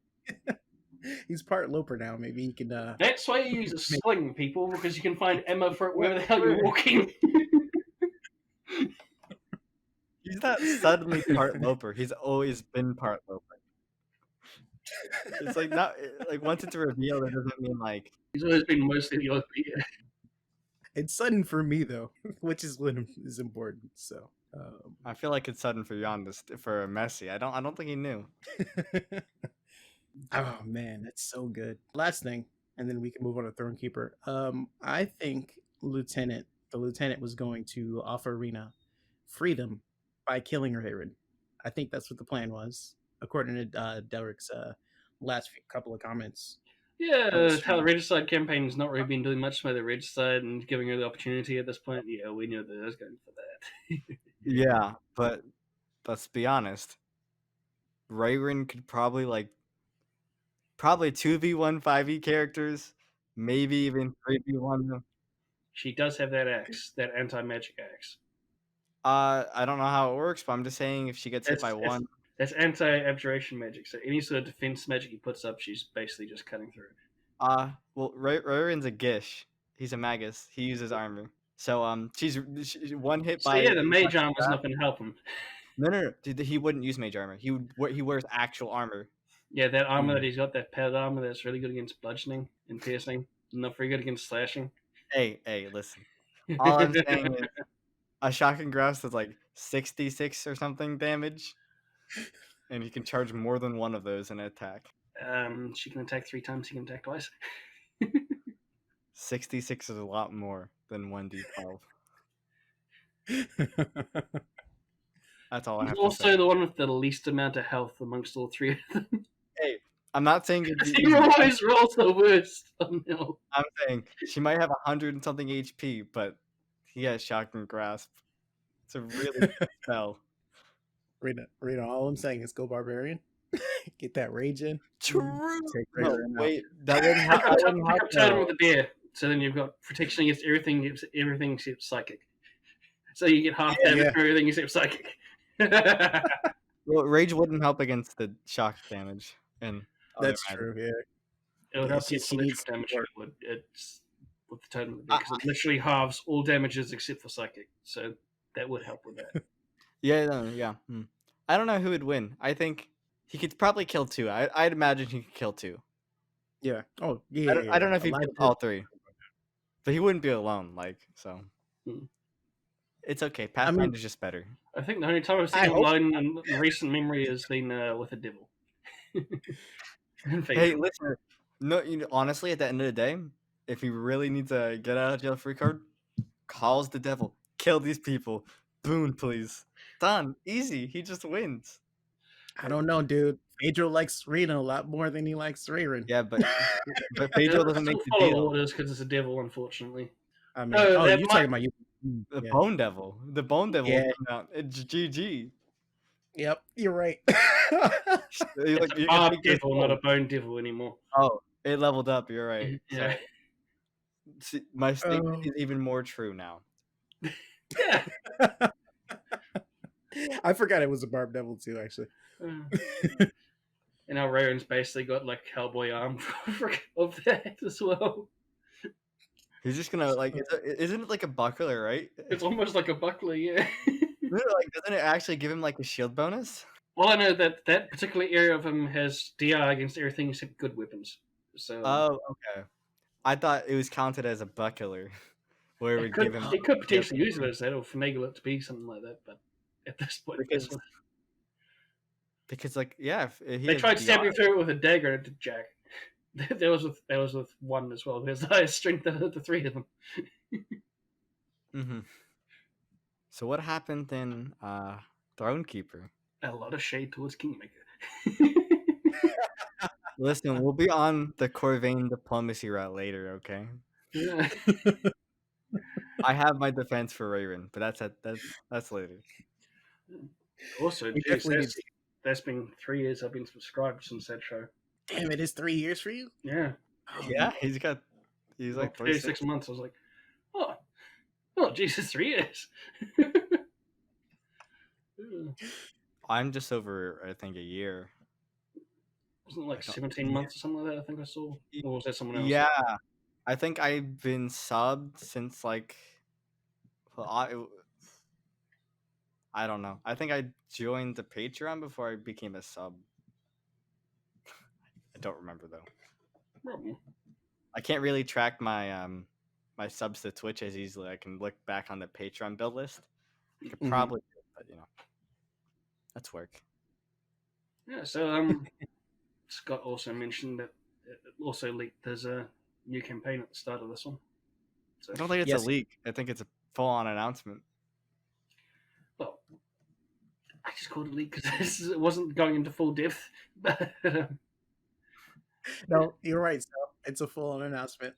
he's part Loper now. Maybe he can. That's why you use a sling, people, because you can find ammo for it wherever the hell you're walking. He's not suddenly part Loper. He's always been part Loper. It's like not like once it's revealed, it doesn't mean like he's always been mostly the OP. It's sudden for me though, which is what is important. So I feel like it's sudden for Yondas for Messi. I don't think he knew. Oh man, that's so good. Last thing, and then we can move on to Thronekeeper. I think the lieutenant was going to offer Rena freedom by killing her Herod. I think that's what the plan was, according to Daelric's last couple of comments. Yeah, how the Regicide campaign has not really been doing much by the Regicide and giving her the opportunity at this point. Yeah, we knew that it was going for that. Yeah, but let's be honest. Rayrin could probably 2v1 5e characters, maybe even 3v1. She does have that axe, that anti-magic axe. I don't know how it works, but I'm just saying if she gets hit by one. That's anti-abjuration magic. So any sort of defense magic he puts up, she's basically just cutting through. Well, Roran's a Gish. He's a Magus. He uses armor. So she's one hit So by. yeah, the mage armor's not going to help him. No. Dude, he wouldn't use mage armor. He wears actual armor. Yeah, that armor that he's got, that padded armor, that's really good against bludgeoning and piercing. Not very good against slashing. Hey, listen. All I'm saying is a shocking grasp is like 66 or something damage, and he can charge more than one of those in an attack. She can attack 3 times. He can attack twice. 66 is a lot more than 1d12. That's all I He's have to also say. the one with the least amount of health amongst all 3 of them. Hey, I'm not saying He always rolls the worst. Oh no. I'm saying she might have 100 and something HP, but he has shocking grasp. It's a really good spell. Rita, all I'm saying is go barbarian. Get that rage in. True. Take No, Rayron out. wait, that wouldn't happen. Pick up Totem with the bear. So then you've got protection against everything except psychic. So you get half damage for everything except psychic. Well, rage wouldn't help against the shock damage. And that's true. Yeah, it would help against electric damage. It's with the Totem of the bear because it literally halves all damages except for psychic. So that would help with that. Yeah. I don't know who would win. I think he could probably kill 2. I'd imagine he could kill 2. Yeah. Oh, yeah. I don't know if he'd kill all 3, but he wouldn't be alone. Like so, it's okay. Pathfinder's just better. I think the only time I've seen him alone in recent memory has been with a devil. Hey, listen. No, honestly, at the end of the day, if he really needs a get out of jail free card, calls the devil. Kill these people. Boon, please. Done. Easy. He just wins. I don't know, dude. Pedro likes Rena a lot more than he likes Rayron. Yeah, but Pedro doesn't make the deal. Orders because it's a devil, unfortunately. I mean, you're talking about you. The Bone Devil. The Bone Devil. Yeah. It's GG. Yep, you're right. It's a barb devil, not a bone devil anymore. Oh, it leveled up. You're right. Yeah. See, my statement is even more true now. Yeah. I forgot it was a barb devil too, actually. And now Rayron's basically got like cowboy arm of that as well. He's just gonna isn't it like a buckler, right? It's almost like a buckler, yeah. Doesn't it actually give him like a shield bonus? Well, I know that particular area of him has DR against everything except good weapons. So. Oh, okay. I thought it was counted as a buckler, where it would give him. It could potentially use it as that, or finagle it to be something like that, but at this point, because like yeah, they tried stabbing through it with a dagger and it did jack. That was with one as well. There's the highest strength of the 3 of them. Mm-hmm. So what happened in Thronekeeper? A lot of shade towards Kingmaker. Listen, we'll be on the Corvain diplomacy route later, okay? Yeah. I have my defense for Rayron, but that's later. Also, that's been 3 years I've been subscribed since that show. Damn, it is 3 years for you? Yeah. Yeah, he's like 36 months. I was like, oh, Jesus, 3 years. I'm just over, I think, a year. Wasn't it like 17 months or something like that? I think I saw. Or was that someone else? Yeah, I think I've been subbed since like. Well, I don't know. I think I joined the Patreon before I became a sub. I don't remember though. Probably. I can't really track my my subs to Twitch as easily. I can look back on the Patreon build list. I could probably, but that's work. Yeah. So Scott also mentioned that it also leaked. There's a new campaign at the start of this one. So, I don't think it's a leak. I think it's a full-on announcement. Well, I just called it a leak because it wasn't going into full depth. But no, you're right. So it's a full-on announcement.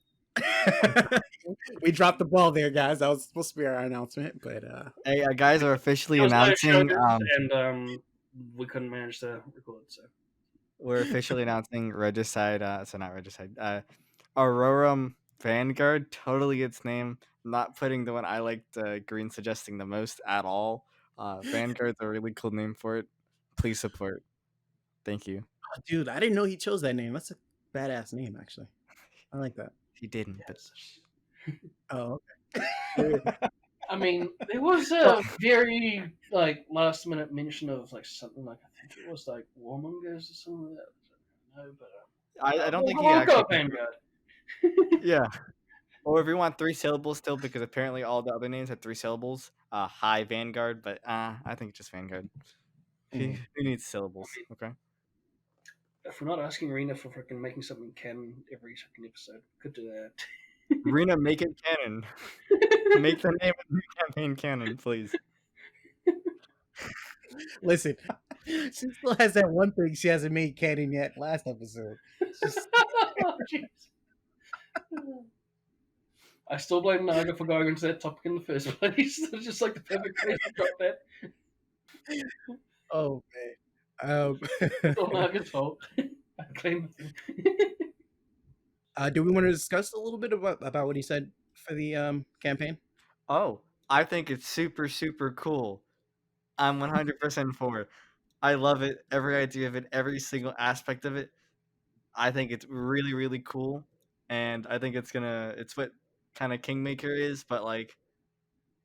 We dropped the ball there, guys. That was supposed to be our announcement, but hey, guys are officially announcing. And we couldn't manage to record, so we're officially announcing Regicide. So not Regicide. Aurorum Vanguard. Totally its name. Not putting the one I liked Green suggesting the most at all. Vanguard's a really cool name for it. Please support. Thank you. Oh, dude, I didn't know he chose that name. That's a badass name, actually. I like that. He didn't, but Oh, I okay. mean, there was a very like last minute mention of like something like I think it was like warmongers or something like that. No, but I don't think he I'll go actually. Vanguard. Yeah. Or if you want 3 syllables still, because apparently all the other names had 3 syllables. Hi Vanguard, but I think it's just Vanguard. Who needs syllables? Okay. If we're not asking Rena for freaking making something canon every second episode, could do that. Rena, make it canon. Make the name of the campaign canon, please. Listen, she still has that one thing she hasn't made canon yet last episode. I still blame Naga for going into that topic in the first place. It's just like the perfect place to drop that. Oh man. It's all Naga's fault. I claim it. Do we want to discuss a little bit about what he said for the campaign? Oh, I think it's super, super cool. I'm 100% for it. I love it. Every idea of it, every single aspect of it. I think it's really, really cool. And I think it's what kind of Kingmaker is, but like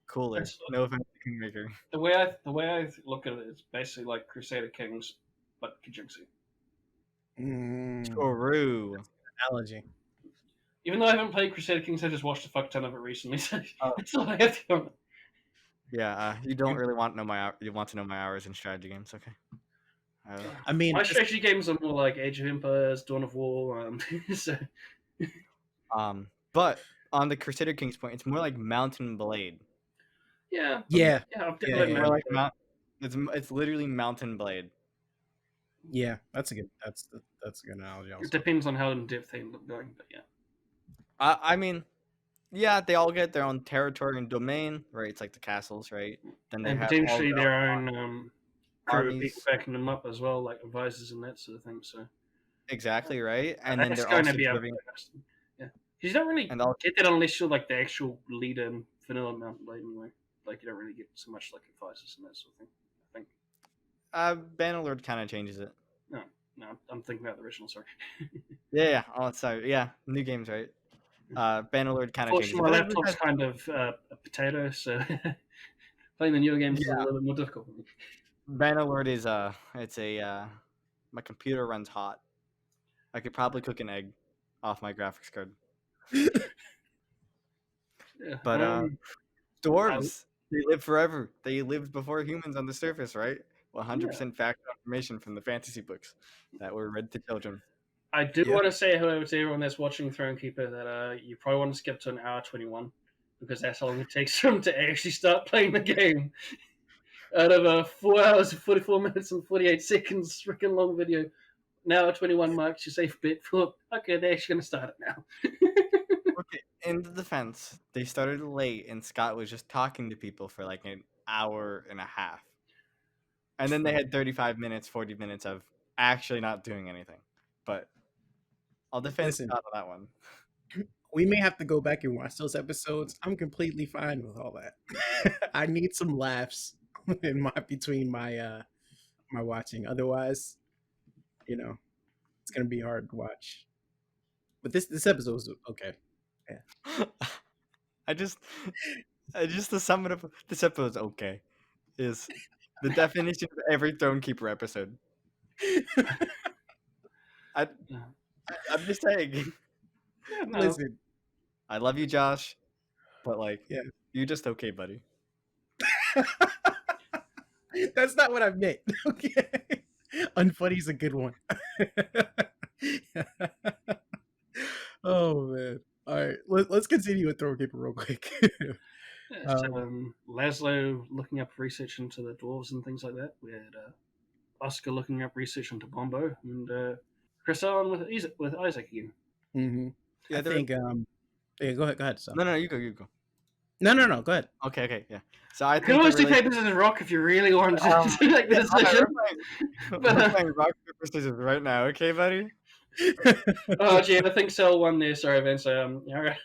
cooler. That's- No offense to Kingmaker. The way I look at it is basically like Crusader Kings, but Kijinxi. True. Analogy. Even though I haven't played Crusader Kings, I just watched a fuck ton of it recently, so that's all I have to go. Yeah, you don't really want to know my hours in strategy games, okay? I mean, My strategy games are more like Age of Empires, Dawn of War. So but on the Crusader Kings point, it's more like Mountain Blade. yeah, yeah, I've Yeah, definitely More like it's literally Mountain Blade. yeah. That's a good analogy. Also. It depends on how in depth they end up going, but yeah. I mean, yeah, they all get their own territory and domain, right? It's like the castles, right? Then they And have potentially all their own crew of armies. people backing them up as well, like advisors and that sort of thing. So Exactly, right? And then that's they're going also to be giving, yeah. You don't really and all, get that unless you're like the actual leader in vanilla Mountain Blade anyway. Like you don't really get so much like advisors and that sort of thing. I think. Bannerlord kind of changes it. No, I'm thinking about the original. Sorry. Yeah. Oh, sorry. Yeah, new games, right? Bannerlord kind of changes it. My But laptop's kind of a potato, so playing the newer games is a little bit more difficult for me. Bannerlord is my computer runs hot. I could probably cook an egg off my graphics card. Yeah, But dwarves, they live forever. They lived before humans on the surface, right? 100% fact information from the fantasy books that were read to children. I do want to say hello to everyone that's watching Thronekeeper that you probably want to skip to an hour 21 because that's how long it takes for them to actually start playing the game. Out of a 4 hours and 44 minutes and 48 seconds freaking long video, now 21 marks your safe bet for, okay, they're actually going to start it now. Okay, in the defense, they started late and Scott was just talking to people for like an hour and a half. And then they had 35 minutes, 40 minutes of actually not doing anything. But I'll defend Scott on that one. We may have to go back and watch those episodes. I'm completely fine with all that. I need some laughs in between my my watching. Otherwise, it's gonna be hard to watch. But this episode was okay. Yeah. I just to sum it up, this episode is okay. Is the definition of every Thronekeeper episode. I'm just saying. Yeah, no. Listen, I love you, Josh, but like, you're just okay, buddy. That's not what I meant. Okay, unfunny's a good one. Oh man! All right, let's continue with Thronekeeper real quick. Laszlo looking up research into the dwarves and things like that. We had Oscar looking up research into Bombo, and Chris on with Isaac again. Mm-hmm. Yeah, I think. Yeah, go ahead. So. No, you go. No, go ahead. Okay, yeah. So I you can always do paper scissors rock if you really want to make the decision. We're playing rock paper scissors right now, okay, buddy? Oh, gee, I think Cell won there. Sorry, Vince. All right.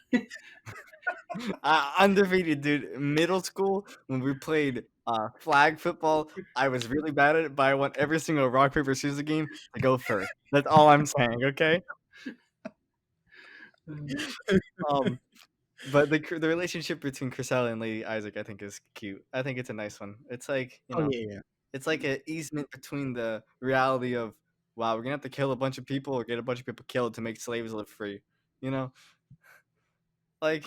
Undefeated, dude. Middle school, when we played flag football, I was really bad at it, but I want every single rock, paper, scissors game to go first. That's all I'm saying, okay? Um, but the relationship between Chriselle and Lady Isaac, I think, is cute. I think it's a nice one. It's like, Oh yeah. it's like an easement between the reality of, wow, we're gonna have to kill a bunch of people or get a bunch of people killed to make slaves live free. You know, like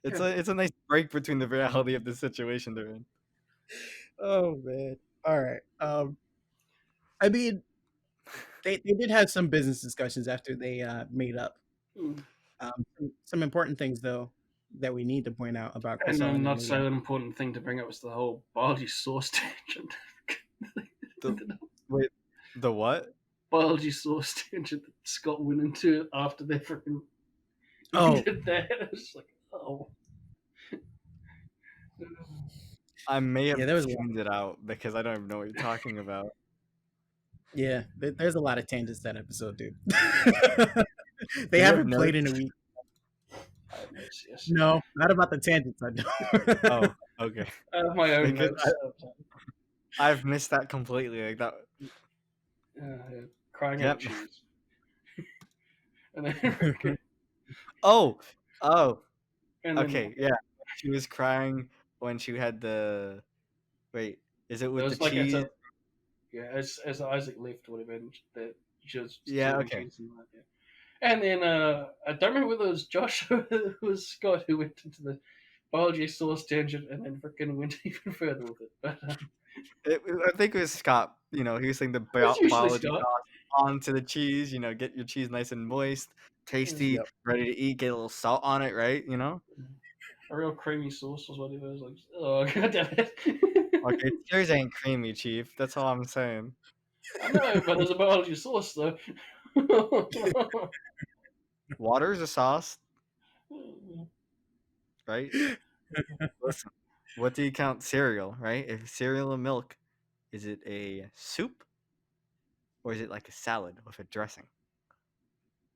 it's a nice break between the reality of the situation they're in. Oh man. All right. I mean, they did have some business discussions after they made up. Some important things though that we need to point out about And a Chriselle and not Lady. so important thing to bring up was the whole biology source tangent. Wait, the what? Biology source tangent that Scott went into after they freaking Oh, did that. It was like, oh. I may have yeah, there was a lot. tuned it out because I don't even know what you're talking about. Yeah, there's a lot of tangents that episode, dude. Do They you have haven't played in a notes? week. I have notes, yes. No, not about the tangents. I don't. Oh, okay. I have my own Because notes. I've missed that completely. Like that. Yeah, crying Yep. out cheese. And then, Oh, oh. and then Okay, yeah. She was crying when she had the. Wait, is it there with the was like cheese? as Isaac left or whatever, and that she was Yeah. serving Okay. cheese and like that. And then I don't remember whether it was Josh or it was Scott who went into the biology source tangent and then freaking went even further with it. But I think it was Scott. You know, he was saying the it's usually biology Scott. sauce onto the cheese. You know, get your cheese nice and moist, tasty, Yep. ready to eat. Get a little salt on it, right? You know. A real creamy sauce was what it was like. Oh god damn it! Okay, yours ain't creamy, Chief. That's all I'm saying. I know, but there's a biology sauce though. Water is a sauce, right? Listen, what do you count cereal, right? If cereal and milk, is it a soup or is it like a salad with a dressing?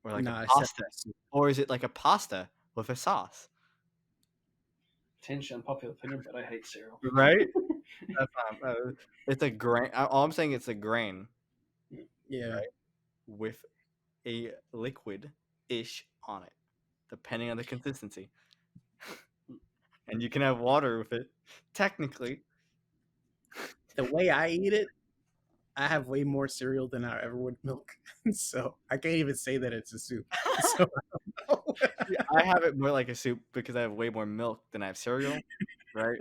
Or like a Nah, pasta? Or is it like a pasta with a sauce? Attention, unpopular opinion, but I hate cereal. Right? That's not, it's a grain. All I'm saying it's a grain yeah. with a liquid ish on it, depending on the consistency. And you can have water with it, technically. The way I eat it, I have way more cereal than I ever would milk, so I can't even say that it's a soup. So I don't know. Yeah, I have it more like a soup because I have way more milk than I have cereal, right?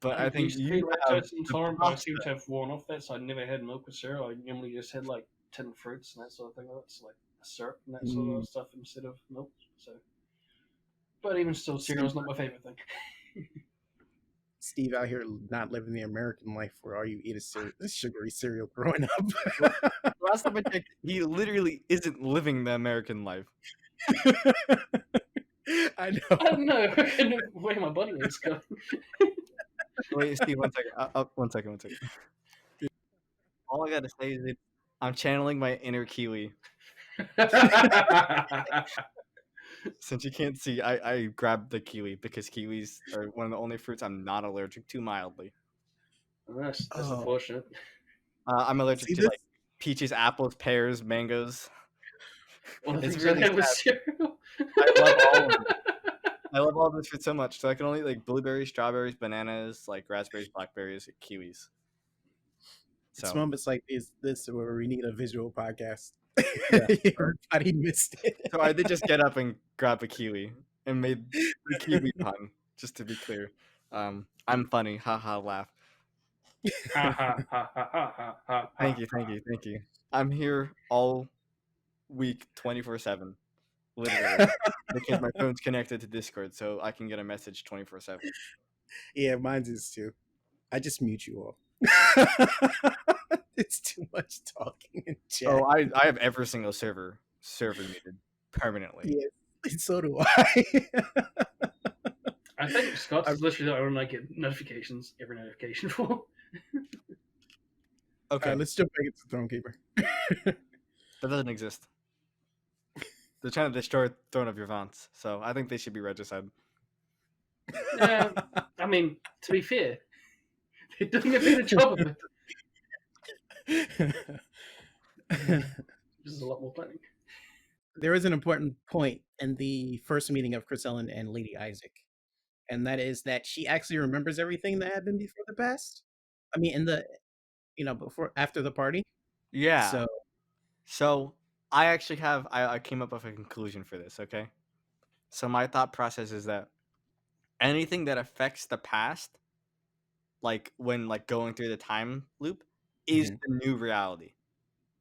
But I I think used to be you have lactose intolerant, but I seem to have worn off that, so I never had milk with cereal. I normally just had like tinned fruits and that sort of thing. That's like syrup and that sort of stuff instead of milk. So, but even still, cereal's not my favorite thing. Steve out here not living the American life where all you eat is sugary cereal growing up. last time I checked, he literally isn't living the American life. I know. I don't know where my body is going. Wait, Steve, 1 second. 1 second. All I gotta say is that I'm channeling my inner Kiwi. Since you can't see, I grabbed the kiwi because kiwis are one of the only fruits I'm not allergic to mildly. That's Oh. unfortunate. I'm allergic See to this? like peaches, apples, pears, mangoes. Well, the It's things really I had with sad. cereal. I love all of it. I love all this fruit so much. So I can only eat like blueberries, strawberries, bananas, like raspberries, blackberries, kiwis. It's So moments like this where we need a visual podcast. yeah. Everybody missed it. So I did just get up and grab a kiwi and made the kiwi pun, just to be clear. I'm funny, haha, laugh. Ha ha ha ha ha ha ha. Thank you. I'm here all week 24/7, literally, because my phone's connected to Discord, so I can get a message 24/7. Yeah, mine's is too. I just mute you all. It's too much talking in chat. Oh, I have every single server muted permanently. Yes, so do I. I think Scott's literally the only I get notifications, every notification for. Okay, All right, let's jump back into Thronekeeper. that doesn't exist. They're trying to destroy Throne of Yvonne, so I think they should be regicide. I mean, to be fair, they're doing a better job of it. This is a lot more planning. There is an important point in the first meeting of Chrisellen and Lady Isaac, and that is that she actually remembers everything that happened before the past. I mean, in the before after the party. Yeah. So So I actually have I came up with a conclusion for this, okay? So my thought process is that anything that affects the past, like when like going through the time loop, is Mhm. the new reality.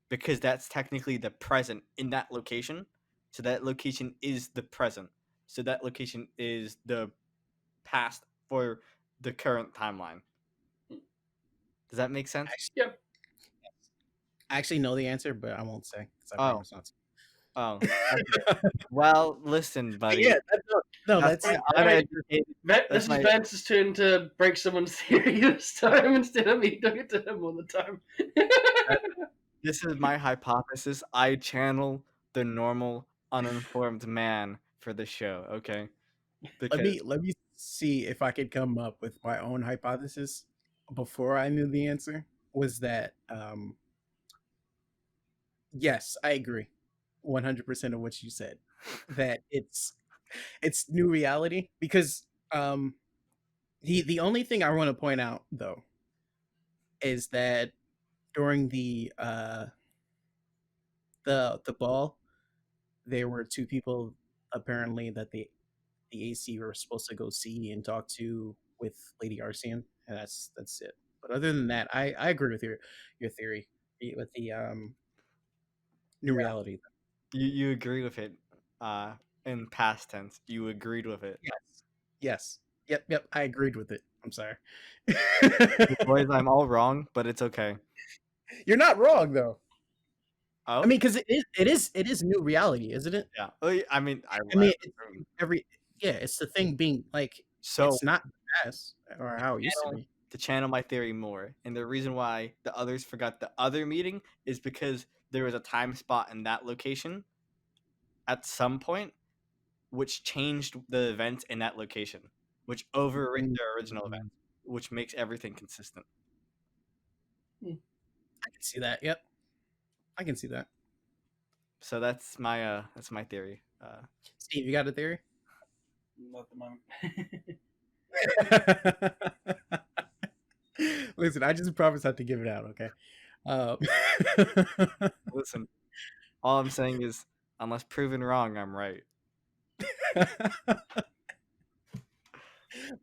Because that's technically the present in that location. So that location is the present. So that location is the past for the current timeline. Does that make sense? Yep. I actually know the answer, but I won't say because I Oh, promise not oh. to. Okay. Well, listen, buddy. Yeah, no, That's that's my All right. uneducated. This That's is my. Vance's turn to break someone's theory this time instead of me doing it to him all the time. This is my hypothesis. I channel the normal, uninformed man for the show. Okay, because let me see if I could come up with my own hypothesis before I knew the answer. Was that yes, I agree, 100% of what you said. That it's new reality because the only thing I want to point out though is that during the ball there were two people apparently that the AC were supposed to go see and talk to with Lady Arcean, and that's it. But other than that, I agree with your theory with the new yeah, reality. you agree with it. In past tense, you agreed with it. Yes, yes, yep. I agreed with it. I'm sorry. Boys, I'm all wrong, but it's okay. You're not wrong though. I Oh, mean, because it is new reality, isn't it? yeah. Oh, yeah, I mean, I mean, it's assumed. every yeah, it's the thing being like So it's not the past or how it used to be. to channel my theory more, and the reason why the others forgot the other meeting is because there was a time spot in that location at some point which changed the events in that location, which overwritten their original event, Mm, which makes everything consistent. I can see that. Yep, I can see that. So that's my theory. Steve, you got a theory? Not at the moment. Listen, I just promised not to give it out. Okay. Um, Listen, all I'm saying is, unless proven wrong, I'm right.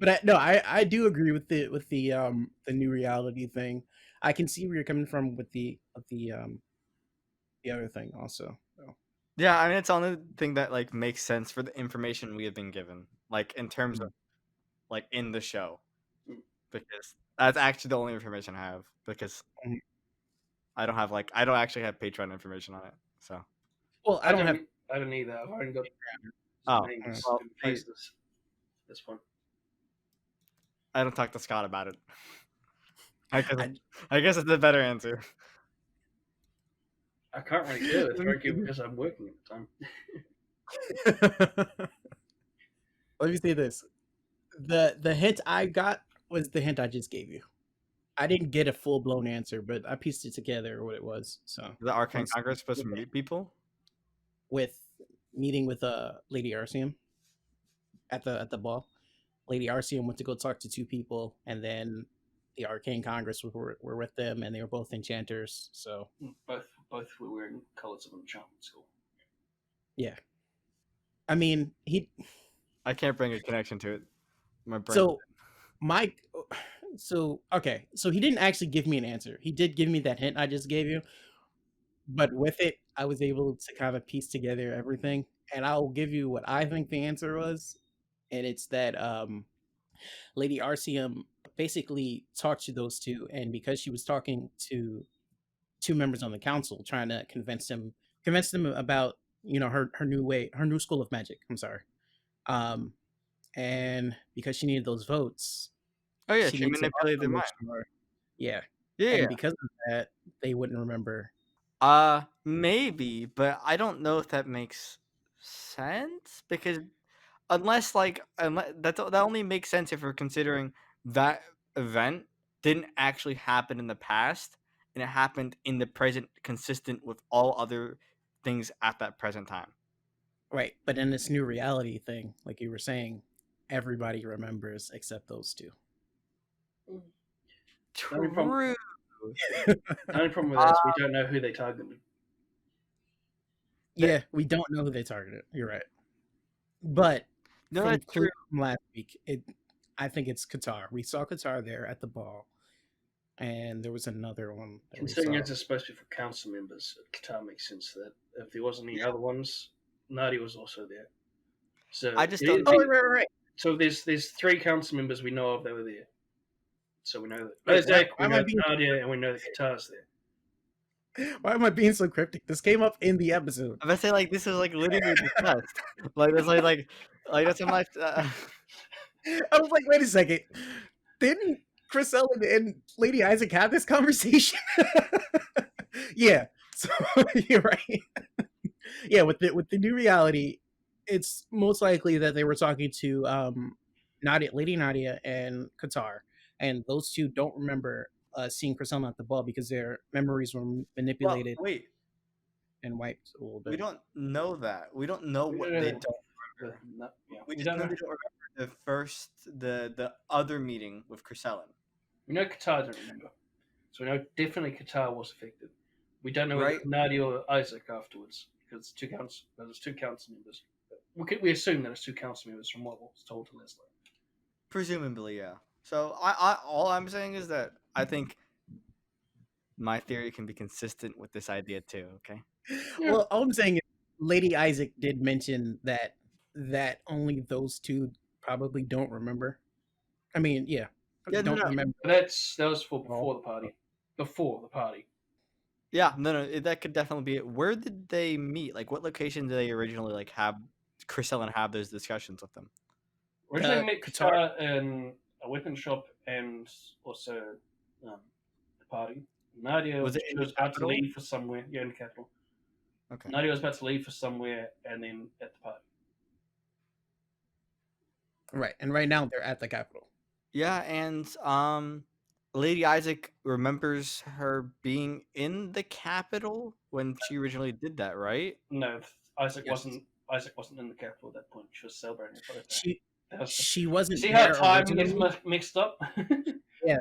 but no, I do agree with the new reality thing. I can see where you're coming from with the other thing also. So, Yeah, I mean it's the only thing that like makes sense for the information we have been given, like in terms of mm, like in the show, because that's actually the only information I have. Because mm. I don't actually have Patreon information on it. So Well, I I don't have. don't. I don't either. I've only got oh names well, and places. This one. I don't talk to Scott about it. I guess I, I guess it's a better answer. I can't really do it. It's let me very good because I'm working at the time. let me say this: the hint I got was the hint I just gave you. I didn't get a full blown answer, but I pieced it together what it was. So The Arcane once Congress supposed to meet people. with meeting with Lady Arceum at the ball, Lady Arceum went to go talk to two people, and then the Arcane Congress were with them, and they were both enchanters. So Both were wearing colours of enchantment school. yeah, I mean he. I can't bring a connection to it. My brain. So my so okay, so he didn't actually give me an answer. He did give me that hint I just gave you, but with it, I was able to kind of piece together everything. And I'll give you what I think the answer was, and it's that Lady Arceum basically talked to those two, and because she was talking to two members on the council, trying to convince them about her new way, her new school of magic. I'm sorry, um, and because she needed those votes, Oh yeah, she she needed to manipulated their also make mind. sure, yeah, Yeah. and because of that, they wouldn't remember. Maybe, but I don't know if that makes sense because unless that only makes sense if we're considering that event didn't actually happen in the past and it happened in the present, consistent with all other things at that present time. Right, but in this new reality thing, like you were saying, everybody remembers except those two. The only problem, True. the only problem with that is we don't know who they targeted. Yeah, we don't know who they targeted. You're right. But No, from that's true. clues from last week, I think it's Qatar. We saw Qatar there at the ball, and there was another one that we Considering saw. it's supposed to be for council members, Qatar makes sense that if there wasn't any other ones, Nadi was also there. So I just don't Oh, think. right. So there's 3 council members we know of that were there. So we know that Wait, why Isaac, we am know I that being Nadia, and we know that Qatar's there. why am I being so cryptic? This came up in the episode. I'm gonna say this is literally discussed. That's that's I'm like. I was like, wait a second. Didn't Chris Ellen and Lady Isaac have this conversation? Yeah. So you're right. Yeah, with the new reality, it's most likely that they were talking to Nadia, Lady Nadia, and Qatar, and those two don't remember seeing Chris Ellen at the ball because their memories were manipulated Wait, and wiped a little bit. we don't know that. We don't know what they don't remember. We just know they don't remember the first, the other meeting with Chris Ellen. We know Qatar don't remember. So we know definitely Qatar was affected. We don't know Right. whether Nadia or Isaac afterwards, because there's 2 council members. We assume that it's 2 council members from what was told to Leslie. Presumably, yeah. So I all I'm saying is that I think my theory can be consistent with this idea too. Okay. Yeah. Well, all I'm saying is Lady Isaac did mention that only those two probably don't remember. I mean, yeah, Yeah, don't no. remember. But that was for before the party. Before the party. Yeah, no, that could definitely be it. Where did they meet? Like, what location did they originally have Chris Ellen have those discussions with them? Originally met Qatar. Qatar in a weapon shop and also the party. Nadia Was it she in the was about to capital? leave for somewhere. Yeah, in the capital. Okay. Nadia was about to leave for somewhere and then at the party. Right, and right now they're at the Capitol. Yeah, and Lady Isaac remembers her being in the capital when she originally did that, right? No, Isaac Yes. wasn't in the capital at that point. She was celebrating her birthday. She wasn't. See how there time gets originally? mixed up? Yeah.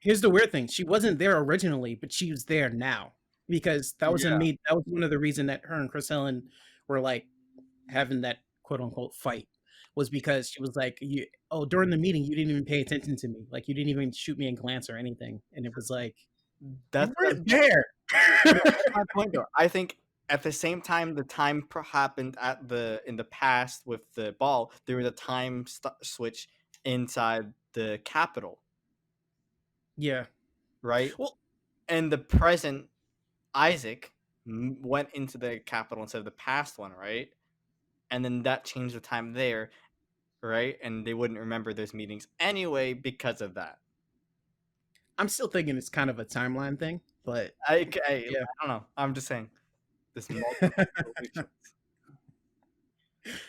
Here's the weird thing. She wasn't there originally, but she was there now because that was that was one of the reason that her and Chris Ellen were like having that quote unquote fight was because she was like, during the meeting you didn't even pay attention to me, like you didn't even shoot me a glance or anything, and it was like That's you weren't there. That's my point, though. I think at the same time the time happened in the past with the ball, there was a time switch inside the capital, Yeah. right? Well, And the present Isaac went into the capital instead of the past one, right? And then that changed the time there, right? And they wouldn't remember those meetings anyway because of that. I'm still thinking it's kind of a timeline thing, but I yeah. don't know. I'm just saying this multiple solutions.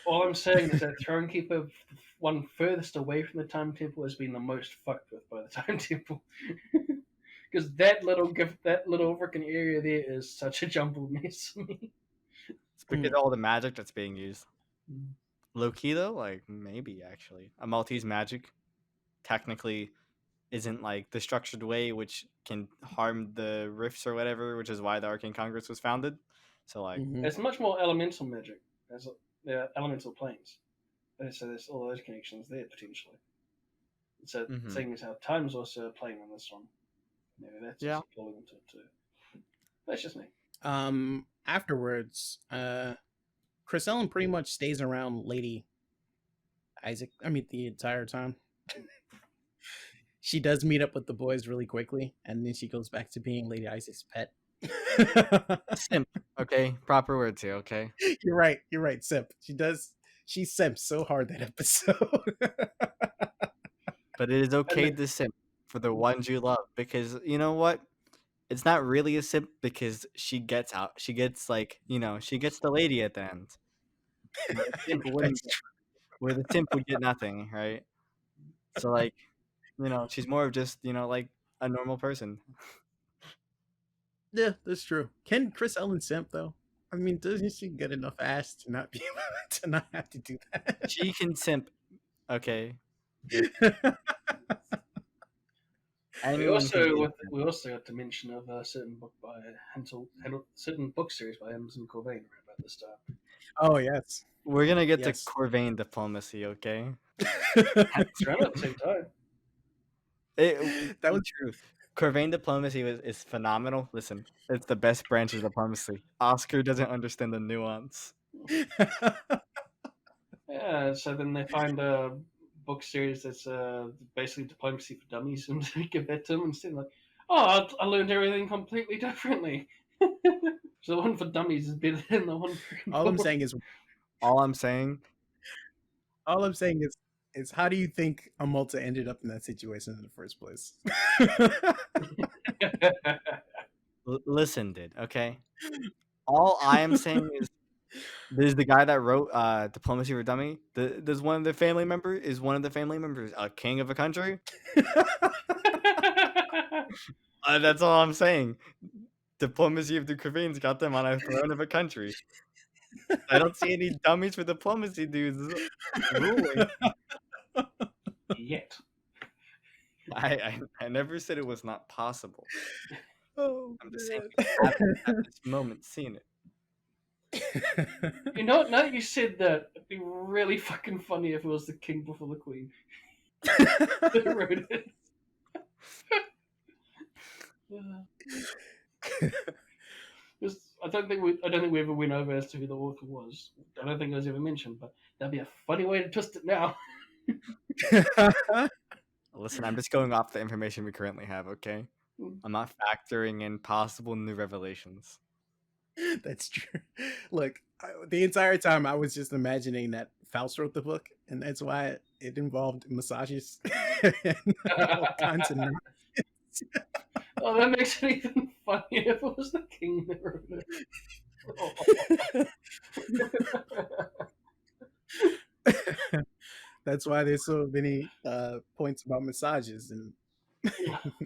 All I'm saying is that Throne Keeper, one furthest away from the Time Temple, has been the most fucked with by the Time Temple. Because that little freaking area there is such a jumbled mess for me. It's because of all the magic that's being used. Low key though, like maybe actually a Maltese magic technically isn't like the structured way, which can harm the rifts or whatever, which is why the Arcane Congress was founded. So like, It's much more elemental magic. There's elemental planes. So there's all those connections there potentially. So seeing as how time's also playing on this one, maybe that's just falling into it too. That's just me. Afterwards, Chris Ellen pretty much stays around Lady Isaac. I mean, the entire time. She does meet up with the boys really quickly, and then she goes back to being Lady Isaac's pet. simp. Okay, proper words here. Okay, You're right. Simp. She simps so hard that episode. but it is okay to simp for the ones you love, because you know what? It's not really a simp because she gets out. She gets she gets the lady at the end. where the simp That's wouldn't, where the simp would get nothing, right? So like, she's more of just like a normal person. Yeah, that's true. Can Chris Ellen simp though? I mean, doesn't she get enough ass to not be able to not have to do She can simp. Okay, that? We anyone can be. also we also got to mention of a certain book by certain book series by Emerson Corvain around about this time. Oh yes, We're gonna get to yes. Corvain diplomacy, okay? It's around at the same time. That was Truth. Corvain diplomacy is phenomenal. Listen, it's the best branch of diplomacy. Oscar doesn't understand the nuance. Yeah, so then they find a book series that's basically diplomacy for dummies, and they give that to them instead. Like, oh, I learned everything completely differently. So the one for dummies is better than the one for all I'm saying is, All I'm saying, all I'm saying is, how do you think Amulta ended up in that situation in the first place? listen, dude. Okay. All I am saying is, there's the guy that wrote Diplomacy for Dummy. Does one of the family members a king of a country? That's all I'm saying. Diplomacy of the Corvains got them on a throne of a country. I don't see any dummies for diplomacy dudes ruling. Yet. I never said it was not possible. Oh, I'm just saying we haven't at this moment seen it. You know what? Now that you said that, it'd be really fucking funny if it was the king before the queen that wrote it. I don't think we ever went over as to who the author was. I don't think it was ever mentioned, but that'd be a funny way to twist it now. Listen, I'm just going off the information we currently have, okay? Hmm. I'm not factoring in possible new revelations. That's true. Look, the entire time I was just imagining that Faust wrote the book, and that's why it involved massages and all kinds of nonsense. Oh, that makes it even funnier if it was the king that wrote it. That's why there's so many points about massages and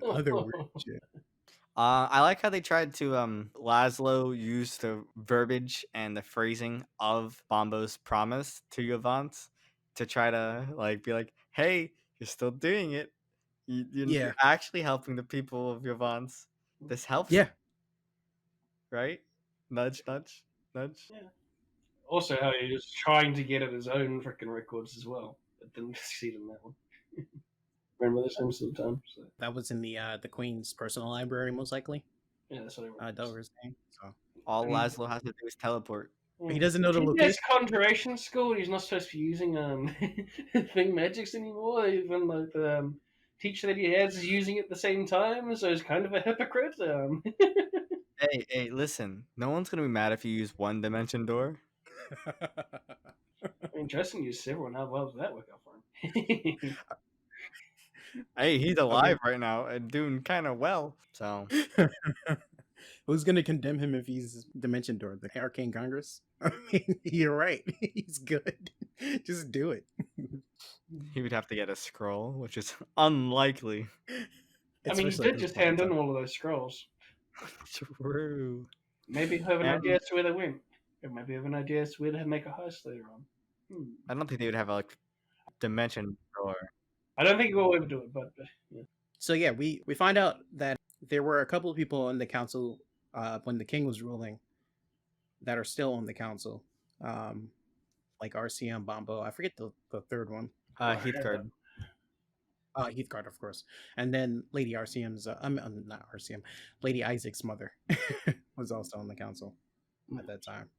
other weird shit. I like how they tried to Laszlo used the verbiage and the phrasing of Bombo's promise to Yvonne to try to be like, hey, you're still doing it. You're Yeah, actually helping the people of Yvonne. This helps, yeah. right? Nudge, nudge, nudge. Yeah. Also, how he was trying to get at his own freaking records as well, but didn't succeed in that one. Remember this most of the time. So. That was in the Queen's personal library, most likely. Yeah, that's what I remember. That was saying. So All Laszlo has to do is teleport. he doesn't know the He's location. conjuration school. He's not supposed to be using thing magics anymore. Even like the teacher that he has is using it at the same time, so he's kind of a hypocrite. Hey, listen. No one's gonna be mad if you use one dimension door. I mean, Justin used several. How well does that work out for him? Hey, he's alive right now and doing kind of well. So who's gonna condemn him if he's Dimension Door? The Arcane Congress? I mean, you're right. He's good. Just do it. he would have to get a scroll, which is unlikely. I mean, he Especially at did this just point in hand in time. all of those scrolls. True. Maybe he'll have an And- idea as to where they went. Or maybe have an idea as to where to make a heist later on. I don't think they would have a dimension door. I don't think we'll ever do it, but yeah. So yeah, we find out that there were a couple of people in the council when the king was ruling that are still on the council, like RCM, Bombo. I forget the third one. Heathguard. Heathguard, of course, and then Lady RCM's. Not RCM. Lady Isaac's mother was also on the council at that time.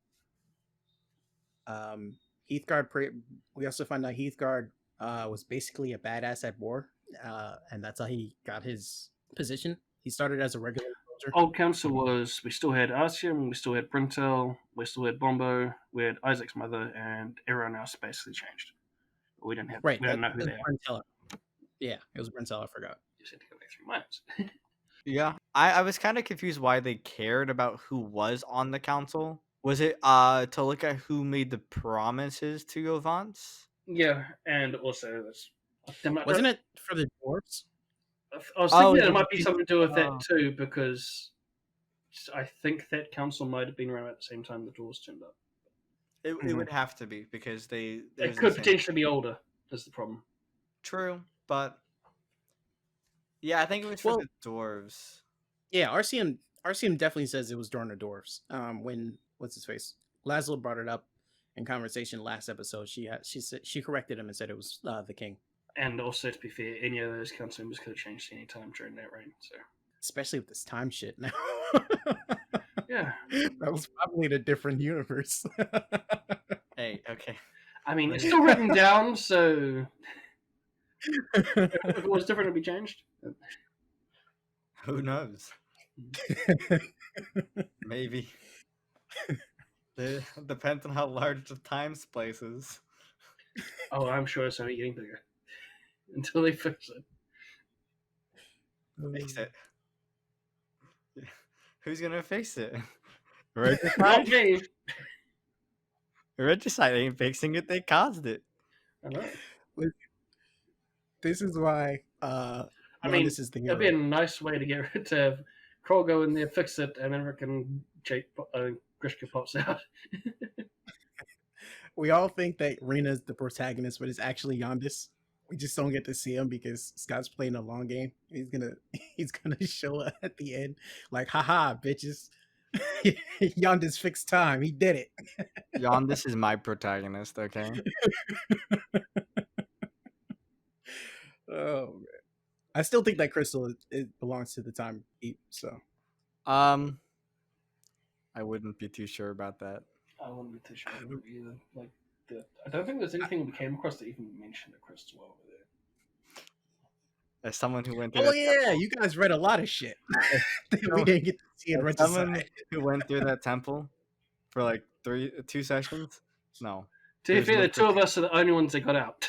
Heathguard. We also find out Heathguard was basically a badass at war, and that's how he got his position. He started as a regular soldier. Old council was we still had Arsium, we still had Brintel, we still had Bombo, we had Isaac's mother, and everyone else basically changed. We didn't have Right. we don't know who they are. Brentella. Yeah, it was Brentella. I forgot. Just had to go back through minds. Yeah, I was kind of confused why they cared about who was on the council. Was it Tolika who made the promises to Govance? Yeah, and also this. Wasn't it for the dwarves? I was Oh, thinking is that it it the might be two? something to do with that Oh. too, because I think that council might have been around at the same time the dwarves turned up. It would have to be because it It was could the same. potentially be older. Is the problem? True, but yeah, I think it was for Well, the dwarves. yeah, RCM definitely says it was during the dwarves. When what's his face Laszlo brought it up in conversation last episode, she said she corrected him and said it was the king. And also, to be fair, any of those council members could have changed any time during that reign. So Especially with this time shit now. yeah, That was probably in a different universe. Hey, okay. I mean, it's still written down, so if it was different, it'd be changed. Who knows? Maybe. It depends on how large the time space is. Oh, I'm sure it's only getting bigger until they fix it. Fix it. Who's gonna fix it? Not Regicide? me. Regicide ain't fixing it. They caused it. I know. This is why I mean, Yondis is the it'd be a hero. nice way to get rid to have Kroll go in there, fix it, and then freaking Grishka pops out. We all think that Rena's the protagonist, but it's actually Yondis. We just don't get to see him because Scott's playing a long game. He's gonna show up at the end like, haha, bitches. Yondis fixed time. He did it. Yondis is my protagonist, okay? Oh man. I still think that Crystal it belongs to the time Eat, so I wouldn't be too sure about that. I wouldn't be too sure either. Like, I don't think there's anything we came across that even mentioned the crystal over there. As someone who went through oh that yeah, temple, you guys read a lot of shit that we No. didn't get to see in as someone Regicide. who went through that temple for like 2 sessions, no. To be There's fair, no the two of us are the only ones that got out.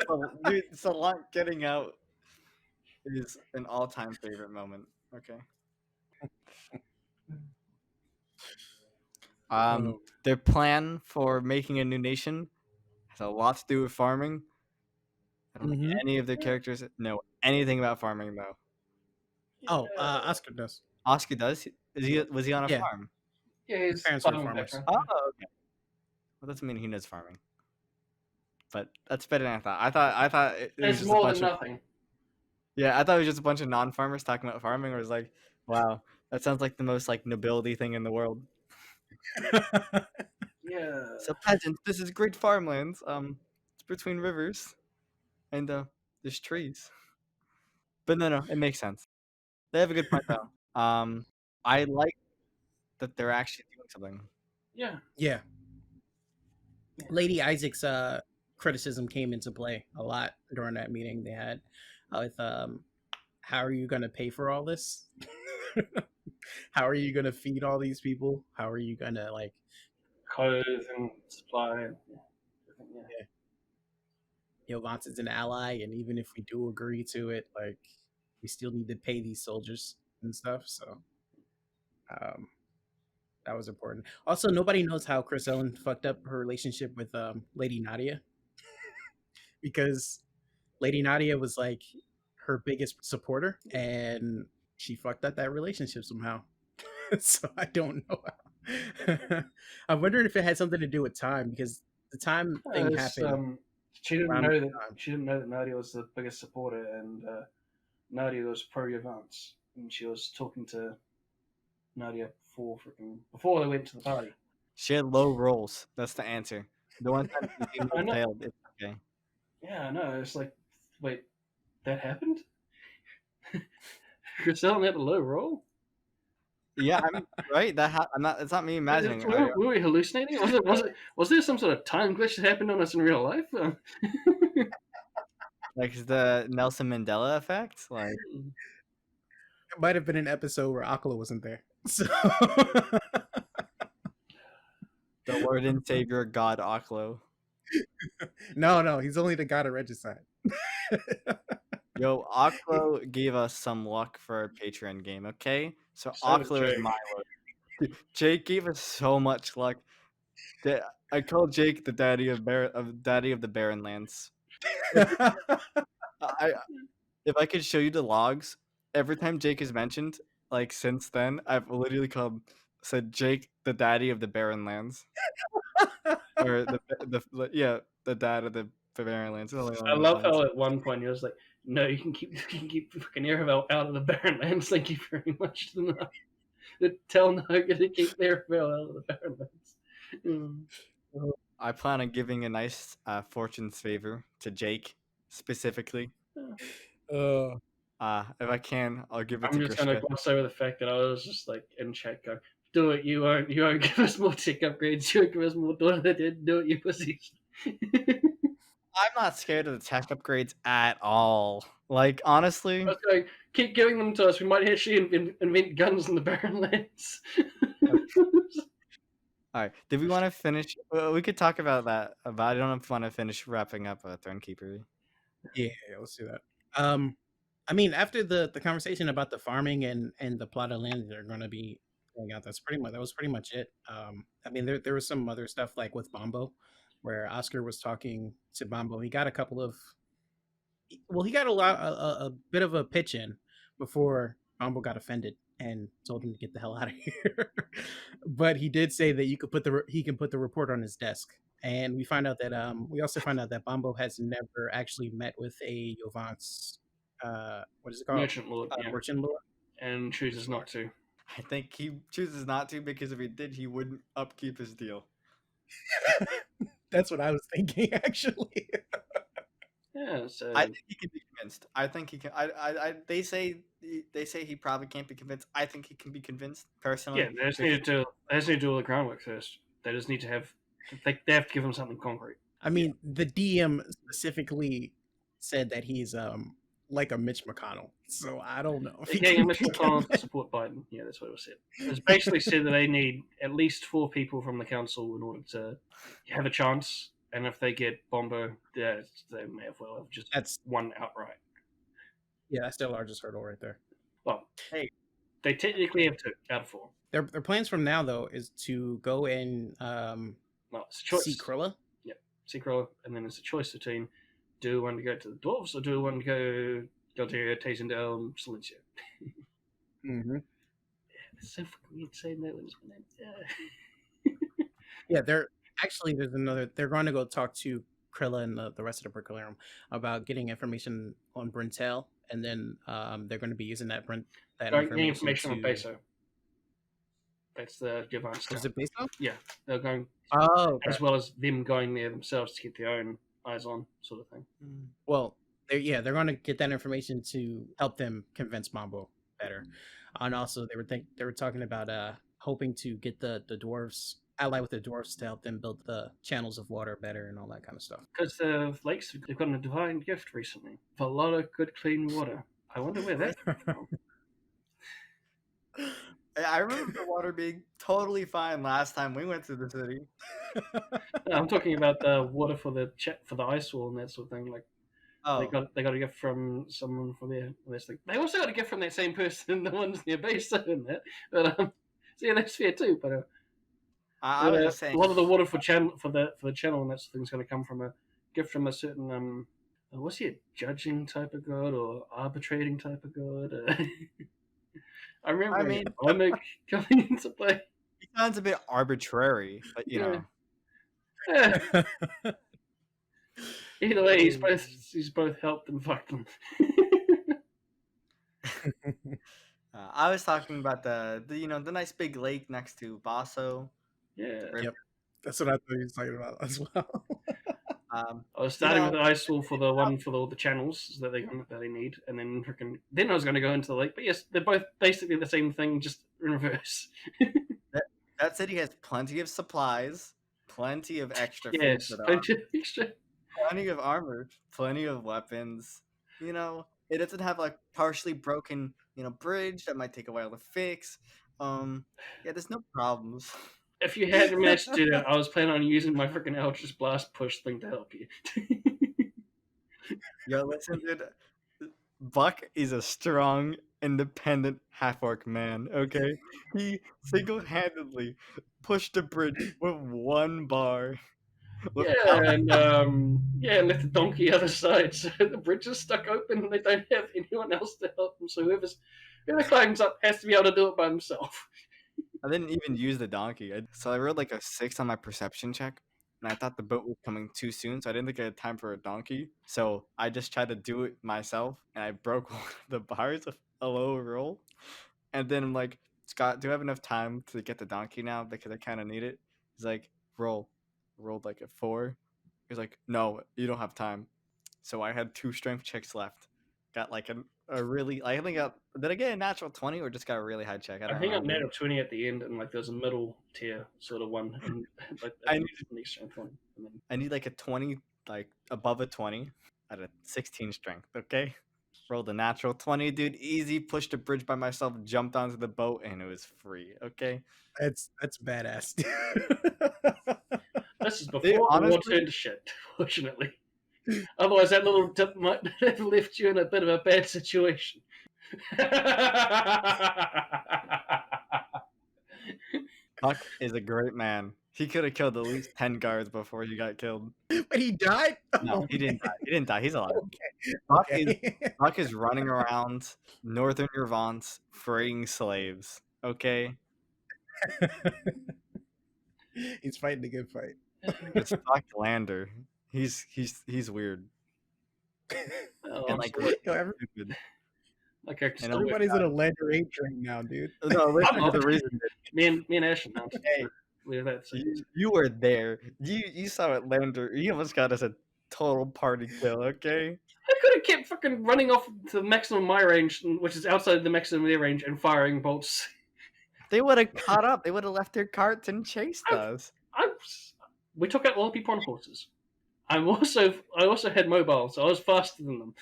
Well, dude, it's a lot. Getting out is an all-time favorite moment. Okay. Oh. Their plan for making a new nation has a lot to do with farming. I don't think Mhm. any of their characters know anything about farming, though. Oh, Oscar does. Oscar does. Was he on a Yeah. farm? Yeah, His his parents were farming farmers. background. Oh, okay. Well, that doesn't mean he knows farming. But that's better than I thought. I thought it was It's just a more bunch than of nothing. yeah. I thought it was just a bunch of non-farmers talking about farming. Or it was like, wow, that sounds like the most like nobility thing in the world. Yeah. So peasants, this is great farmlands. It's between rivers, and there's trees. But no, it makes sense. They have a good point though. I like that they're actually doing something. Yeah. Yeah. Lady Isaac's criticism came into play a lot during that meeting they had with how are you going to pay for all this? How are you going to feed all these people? How are you going to like Clothes and supply. And, yeah. Vance is an ally, and even if we do agree to it, like we still need to pay these soldiers and stuff. So that was important. Also, nobody knows how Chris Ellen fucked up her relationship with Lady Nadia because Lady Nadia was like her biggest supporter, and she fucked up that relationship somehow. So I don't know. I'm wondering if it had something to do with time because the time thing happened. She didn't around know the that time. she didn't know that Nadia was the biggest supporter, and Nadia was pro Yavance, and she was talking to Nadia before they went to the party. She had low rolls. That's the answer. The one time she I know. failed, it's okay. Yeah, I know. It's like, wait, that happened? Chris Ellen had a low roll? Yeah, I'm right. I'm not. It's not me imagining. Were we hallucinating? Was there some sort of time glitch that happened on us in real life? Like the Nelson Mandela effect. Like It might have been an episode where Akala wasn't there. So the Lord and Savior God Aklo. no, he's only the god of regicide. Yo, Aklo gave us some luck for our Patreon game. Okay, so So did Aklo is Jake. my Lord. Dude, Jake gave us so much luck. I call Jake the daddy of the Barren Lands. I if I could show you the logs, every time Jake is mentioned, like since then, I've literally said Jake the daddy of the Barren Lands, or the dad of the Barren Lands. It's only I one of love those how lines. at one point he was like, "No, you can keep fucking Erebell out of the Barren Lands. Thank you very much to tell Naga to keep Erebell out of the Barren Lands." I plan on giving a nice fortune's favor to Jake specifically. Uh, If I can, I'll give it I'm to just gonna Grishka. gloss over the fact that I was just like in chat going, "Do it, you won't give us more tech upgrades, you won't give us more daughter that didn't do it, you pussies." I'm not scared of the tech upgrades at all. Like honestly, I was going, keep giving them to us. We might actually invent guns in the Barren Lands. all right. Did we want to finish? We could talk about that, but I don't know if we want to finish wrapping up Thronekeeper. yeah, let's do that. I mean, after the conversation about the farming and the plot of land they're going to be going out, that was pretty much it. I mean, there was some other stuff like with Bombo, where Oscar was talking to Bombo. He got a couple of, well, he got a bit of a pitch in before Bombo got offended and told him to get the hell out of here. But he did say that he can put the report on his desk. And we also find out that Bombo has never actually met with a Yovance, what is it called? Merchant Lord, yeah. Merchant Lord. And chooses not to. I think he chooses not to because if he did, he wouldn't upkeep his deal. That's what I was thinking, actually. Yeah, so I think he can be convinced. I think he can. They say he probably can't be convinced. I think he can be convinced personally. yeah, they just need to do all the groundwork first. They just need to have they have to give him something concrete. I mean, the DM specifically said that he's like a Mitch McConnell, so I don't know. If he Getting can Mitch be McConnell to convinced. support Biden. Yeah, that's what it was said. It was basically said that they need at least 4 people from the council in order to have a chance. And if they get Bombo, they may have well have just That's won outright. yeah, that's their largest hurdle right there. Well, Hey. they technically have 2 out of 4. Their plans from now though is to go and Well, it's a choice. see Krilla. Yep, see Krilla, and then it's a choice between do we want to go to the dwarves or do we want to go to Tazendale and Cellceair. Mm-hmm. It's so fucking weird saying that when it's my name. Yeah, they're going to go talk to Krilla and the rest of the Percolarum about getting information on Brintel, and then they're going to be using that information on Peso. That's the advanced. Is it based on? Yeah, they're going. Oh, okay. As well as them going there themselves to keep their own eyes on, sort of thing. Well, they're going to get that information to help them convince Mambo better, and also they were talking about hoping to get the dwarves ally with the dwarves to help them build the channels of water better and all that kind of stuff. Because the lakes they've gotten a divine gift recently for a lot of good clean water. I wonder where that came from. I remember the water being totally fine last time we went to the city. I'm talking about the water for the ice wall and that sort of thing. Like they got a gift from someone from there. They also got a gift from that same person, the ones near base in that. But so yeah, that's fair too. But I was just saying a lot of the water for the channel and that sort of thing is going to come from a gift from a certain what's he, a judging type of god or arbitrating type of god? I remember Omic coming into play. He sounds a bit arbitrary, but you know. Yeah. Either way, he's both helped and fucked them. I was talking about the nice big lake next to Basso. Yeah. Yep. That's what I thought he was talking about as well. I was starting with the ice wall for the one for all the channels that they need, and then I was going to go into the lake. But yes, they're both basically the same thing, just in reverse. that city has plenty of supplies, plenty of extra yes, plenty of armor, plenty of weapons. You know, it doesn't have like partially broken, bridge that might take a while to fix. There's no problems. If you had managed to do that, I was planning on using my freaking Eldritch Blast push thing to help you. Yo, listen, dude. Buck is a strong independent half-orc man, okay? He single-handedly pushed a bridge with one bar. Yeah, and left the donkey other side, so the bridge is stuck open and they don't have anyone else to help them. So whoever climbs up has to be able to do it by himself. I didn't even use the donkey. So I rolled like a 6 on my perception check, and I thought the boat was coming too soon, so I didn't think I had time for a donkey. So I just tried to do it myself, and I broke one of the bars of a low roll. And then I'm like, Scott, do I have enough time to get the donkey now? Because I kind of need it. He's like, roll. Rolled like a 4. He's like, no, you don't have time. So I had 2 strength checks left. Got like a really, I think did I get a natural 20 or just got a really high check? I I don't think I'm remember. net of 20 at the end, and like there's a middle tier sort of one, and like I next strength one. And then I need like a 20, like above a 20 at a 16 strength, okay? Rolled a natural 20, dude. Easy, pushed a bridge by myself, jumped onto the boat, and it was free, okay? That's badass. this is Dude, before the war honestly, turned to shit, fortunately. Otherwise, that little tip might have left you in a bit of a bad situation. Buck is a great man. He could have killed at least 10 guards before he got killed. But he died? No, Oh, he didn't man. die. He didn't die. He's alive. Okay. Buck is running around northern Yvonne freeing slaves, okay? He's fighting a good fight. It's Buck Lander. He's weird. Oh, And I'm like sorry. really stupid. My character's And still with Everybody's in a Lander 8 train now, dude. No, listen I'm to the not. reason that Me and Ash are not. Hey, We have that. you were there. You saw it, Lander. You almost got us a total party kill, okay? I could have kept fucking running off to the maximum my range, which is outside the maximum their range, and firing bolts. They would have caught up. They would have left their carts and chased us. We took out a lot of people on horses. I also had mobile, so I was faster than them.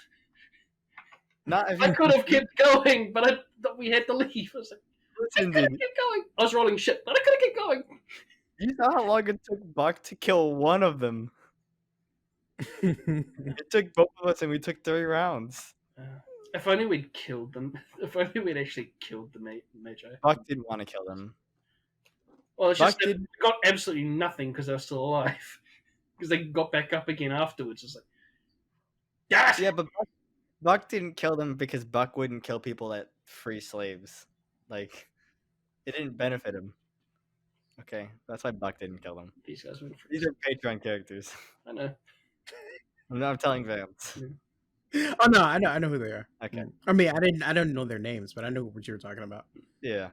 Not if I you could have kept going, but we had to leave. I was like, listen, I could have dude. kept going. I was rolling shit, but I could have kept going. You saw how long it took Buck to kill one of them. It took both of us, and we took 3 rounds. If only we'd killed them. If only we'd actually killed the Magi. Buck didn't want to kill them. Well, it's Buck just that we got absolutely nothing because they were still alive. Because they got back up again afterwards. It's like, yes! Yeah, but Buck didn't kill them because Buck wouldn't kill people that free slaves. Like, it didn't benefit him. Okay, that's why Buck didn't kill them. These guys went These are Patreon characters. I know. I'm telling Vance. Oh no, I know who they are. Okay. I mean, I didn't know their names, but I knew what you were talking about. Yeah.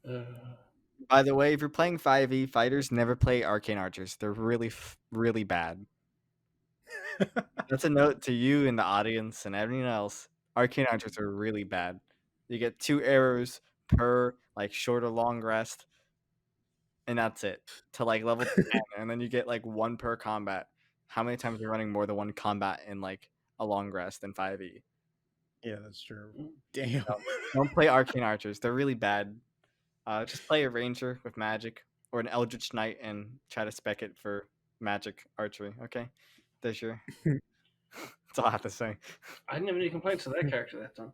Uh, By the way, if you're playing 5e, fighters never play arcane archers. They're really, really bad. That's a note to you in the audience and everyone else. Arcane archers are really bad. You get 2 arrows per like short or long rest, and that's it to like level 10, and then you get like 1 per combat. How many times are you running more than 1 combat in like a long rest in 5e? Yeah, that's true. Damn. Don't play arcane archers. They're really bad. Just play a ranger with magic or an eldritch knight and try to spec it for magic archery. Okay, there's your. That's all I have to say. I didn't have any complaints with that character that time.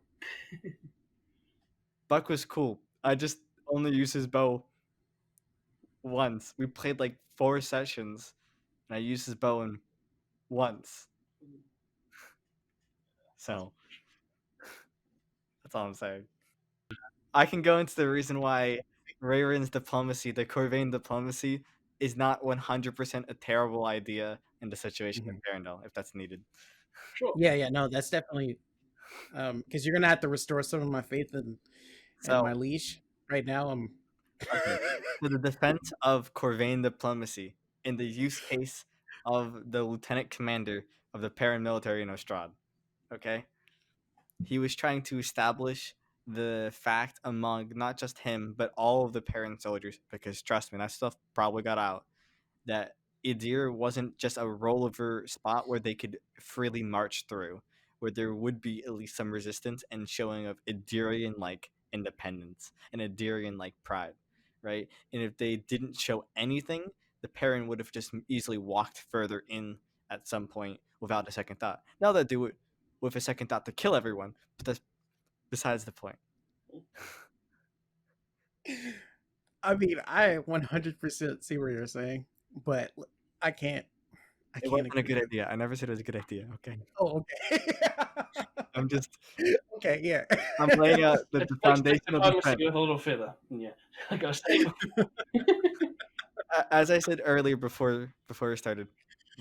Buck was cool. I just only used his bow once. We played like 4 sessions, and I used his bow once. So that's all I'm saying. I can go into the reason why Rayron's diplomacy, the Corvain diplomacy, is not 100% a terrible idea in the situation of Arendelle, if that's needed. Sure. Yeah, no, that's definitely because you're gonna have to restore some of my faith in my leash. Right now, I'm. Okay. For the defense of Corvain diplomacy, in the use case of the lieutenant commander of the paramilitary in Ostrad, okay? He was trying to establish the fact among not just him, but all of the parent soldiers, because trust me, that stuff probably got out, that Idir wasn't just a rollover spot where they could freely march through, where there would be at least some resistance and showing of Idirian like independence and Idirian like pride, right? And if they didn't show anything, the parent would have just easily walked further in at some point without a second thought. Now they do it with a second thought to kill everyone, but besides the point. I mean, I 100% see what you're saying, but I can't. I It can't wasn't a agree good with. idea. I never said it was a good idea. Okay, Oh, okay. I'm just Okay, yeah. I'm laying out the It's like foundation of diplomacy defense. with a little feather. Yeah, I gotta say. As I said earlier before we started,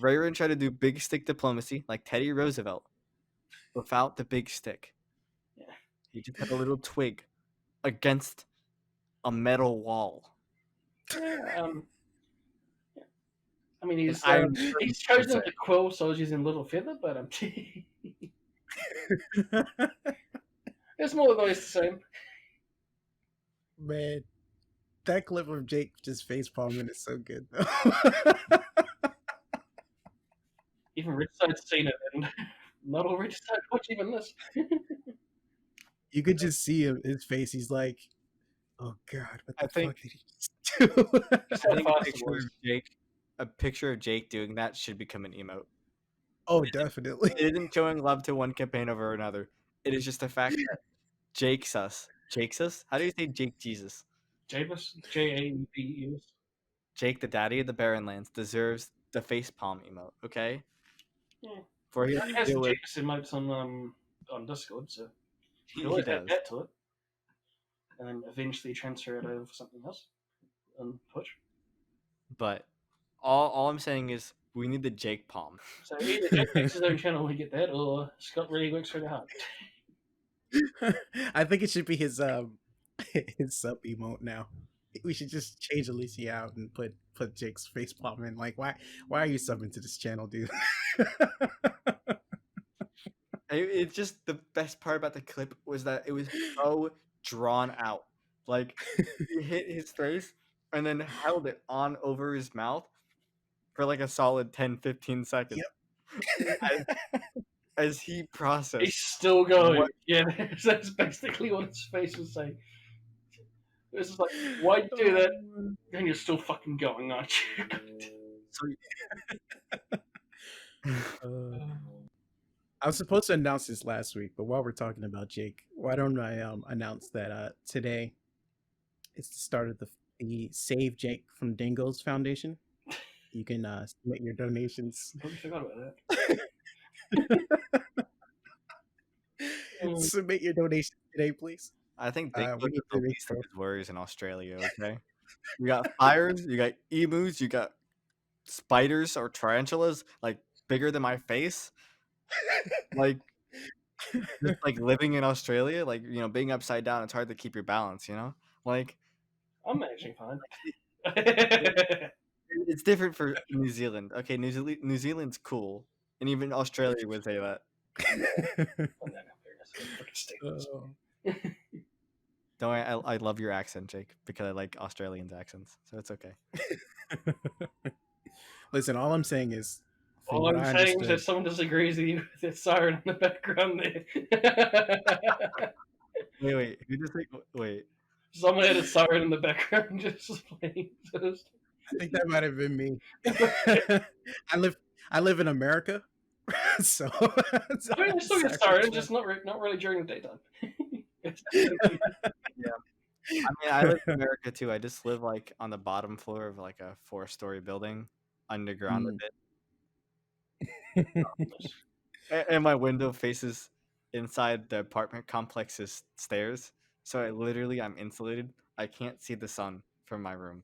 Rayron tried to do big stick diplomacy like Teddy Roosevelt without the big stick. Yeah. He just had a little twig against a metal wall. Yeah, I mean, An iron curtain, he's you could chosen say. to quill soldiers in little feather, but it's more or less the same. Man, that clip of Jake just face palming is so good though. Even Rich Side's seen it, and not all Rich Side watch even this. You could just see his face. He's like, "Oh God, what I the think fuck did he just do?" Just I how think fast it was. a picture of Jake doing that should become an emote. Oh, definitely. It isn't showing love to one campaign over another. It is just the fact that Jake's us. Jake's us? How do you say Jake Jesus? Jabus, Jaebus. Jake, the daddy of the Barrenlands, deserves the face palm emote, okay? Yeah. For He him already to has the deal with, Jabus emotes on Discord, so you he always add does. that to it, and then eventually transfer it over for something else on Twitch. But all I'm saying is we need the Jake palm. So either Jake makes his own channel, we get that, or Scott really works really hard. I think it should be his sub emote now. We should just change Alicia out and put Jake's face palm in. Like, why are you subbing to this channel, dude? It's just the best part about the clip was that it was so drawn out. Like he hit his face and then held it on over his mouth for like a solid 10-15 seconds as, as he He's processed still going. what Yeah, that's basically what his face was saying. It's just like, why'd you do that? And you're still fucking going, aren't you? I was supposed to announce this last week, but while we're talking about Jake, why don't I announce that today it's the start of the Save Jake from Dingoes Foundation. You can submit your donations. Totally forgot about that. Submit your donation today, please. I think We Bigfoot need is to the make least of sure. his worries in Australia, okay? You got fires, you got emus, you got spiders or tarantulas like bigger than my face. Like just like living in Australia, like being upside down, it's hard to keep your balance, Like I'm managing fine. it's different for New Zealand. Okay, New Zealand's cool. And even Australia would say that. Oh. Don't worry, I love your accent, Jake, because I like Australians' accents, so it's okay. Listen, all I'm saying is, from All what I'm I saying is that understood, someone disagrees with you with that siren in the background there. Wait, who just like wait? Someone had a siren in the background just playing. I think that might have been me. I live in America, so, so I mean, I still get sirens siren, fly. just not really during the daytime. Yeah, I mean, I live in America too. I just live like on the bottom floor of like a 4-story building, underground a bit, and my window faces inside the apartment complex's stairs. So I'm insulated. I can't see the sun from my room.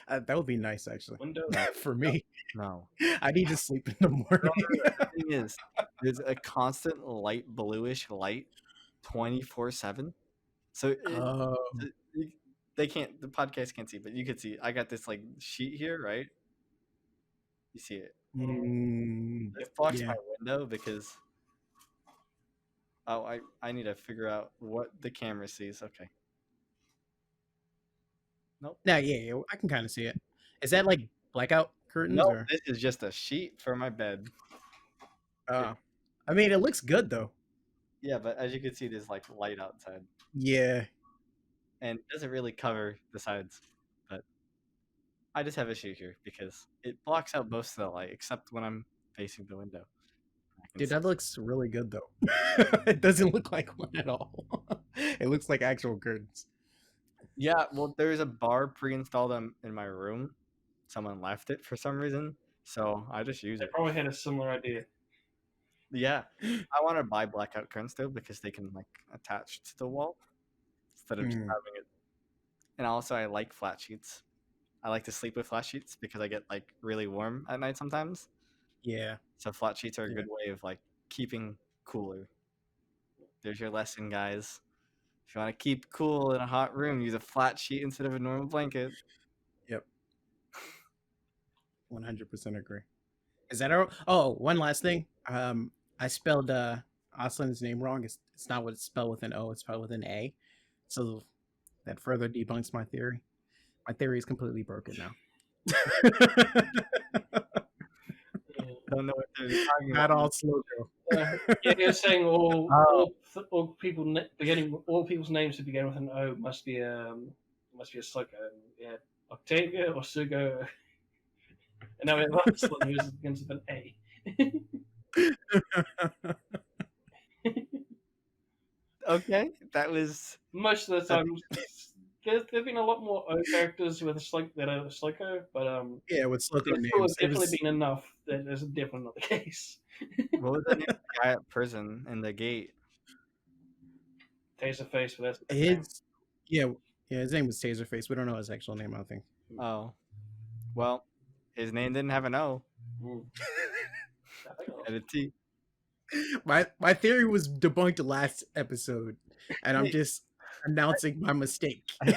That would be nice, actually, Window. for me. No. I need to sleep in the morning. The thing is, there's a constant light bluish light 24/7. So Oh, they can't, the podcast can't see, but you could see. I got this like sheet here, right? You see it. This blocks yeah. my window because I need to figure out what the camera sees. Okay. Nope. Now, yeah, I can kind of see it. Is that like blackout curtains No, or? this is just a sheet for my bed. I mean, it looks good though. Yeah, but as you can see, there's like light outside, Yeah. and it doesn't really cover the sides. But I just have a sheet here because it blocks out most of the light, except when I'm facing the window. Dude, that looks really good though. It doesn't look like one at all. It looks like actual curtains. Yeah, well, there's a bar pre-installed in my room. Someone left it for some reason, so I just use They it. probably had a similar idea. Yeah, I want to buy blackout curtains though because they can like attach to the wall instead of just Mm, having it. And also, I like flat sheets. I like to sleep with flat sheets because I get like really warm at night sometimes. yeah, So flat sheets are a yeah, good way of like keeping cooler. There's your lesson, guys. If you want to keep cool in a hot room, use a flat sheet instead of a normal blanket. yep. 100% agree. Is that our? Oh, one last thing. I spelled Aslan's name wrong. It's not what it's spelled with an O. It's spelled with an A. So that further debunks my theory. My theory is completely broken now. I don't know what they're talking Not about. all slow Yeah, you're saying Oh. all people's names that begin with an O must be a Slicker. Yeah, Octavia or Sugo. And now we have Aslan who begins with an A. Okay, that was Most of the time, there've been a lot more O characters with that are Slicker, but Yeah, with Slocum there's still names, it definitely was been enough that is definitely not the case. what was the name of the guy at prison in the gate? Taserface, but that's his name. his. Yeah, yeah. His name was Taserface. We don't know his actual name. I don't think. Oh, well, his name didn't have an O. Mm. I think it was. Had a T. My theory was debunked last episode, and I'm just announcing my mistake of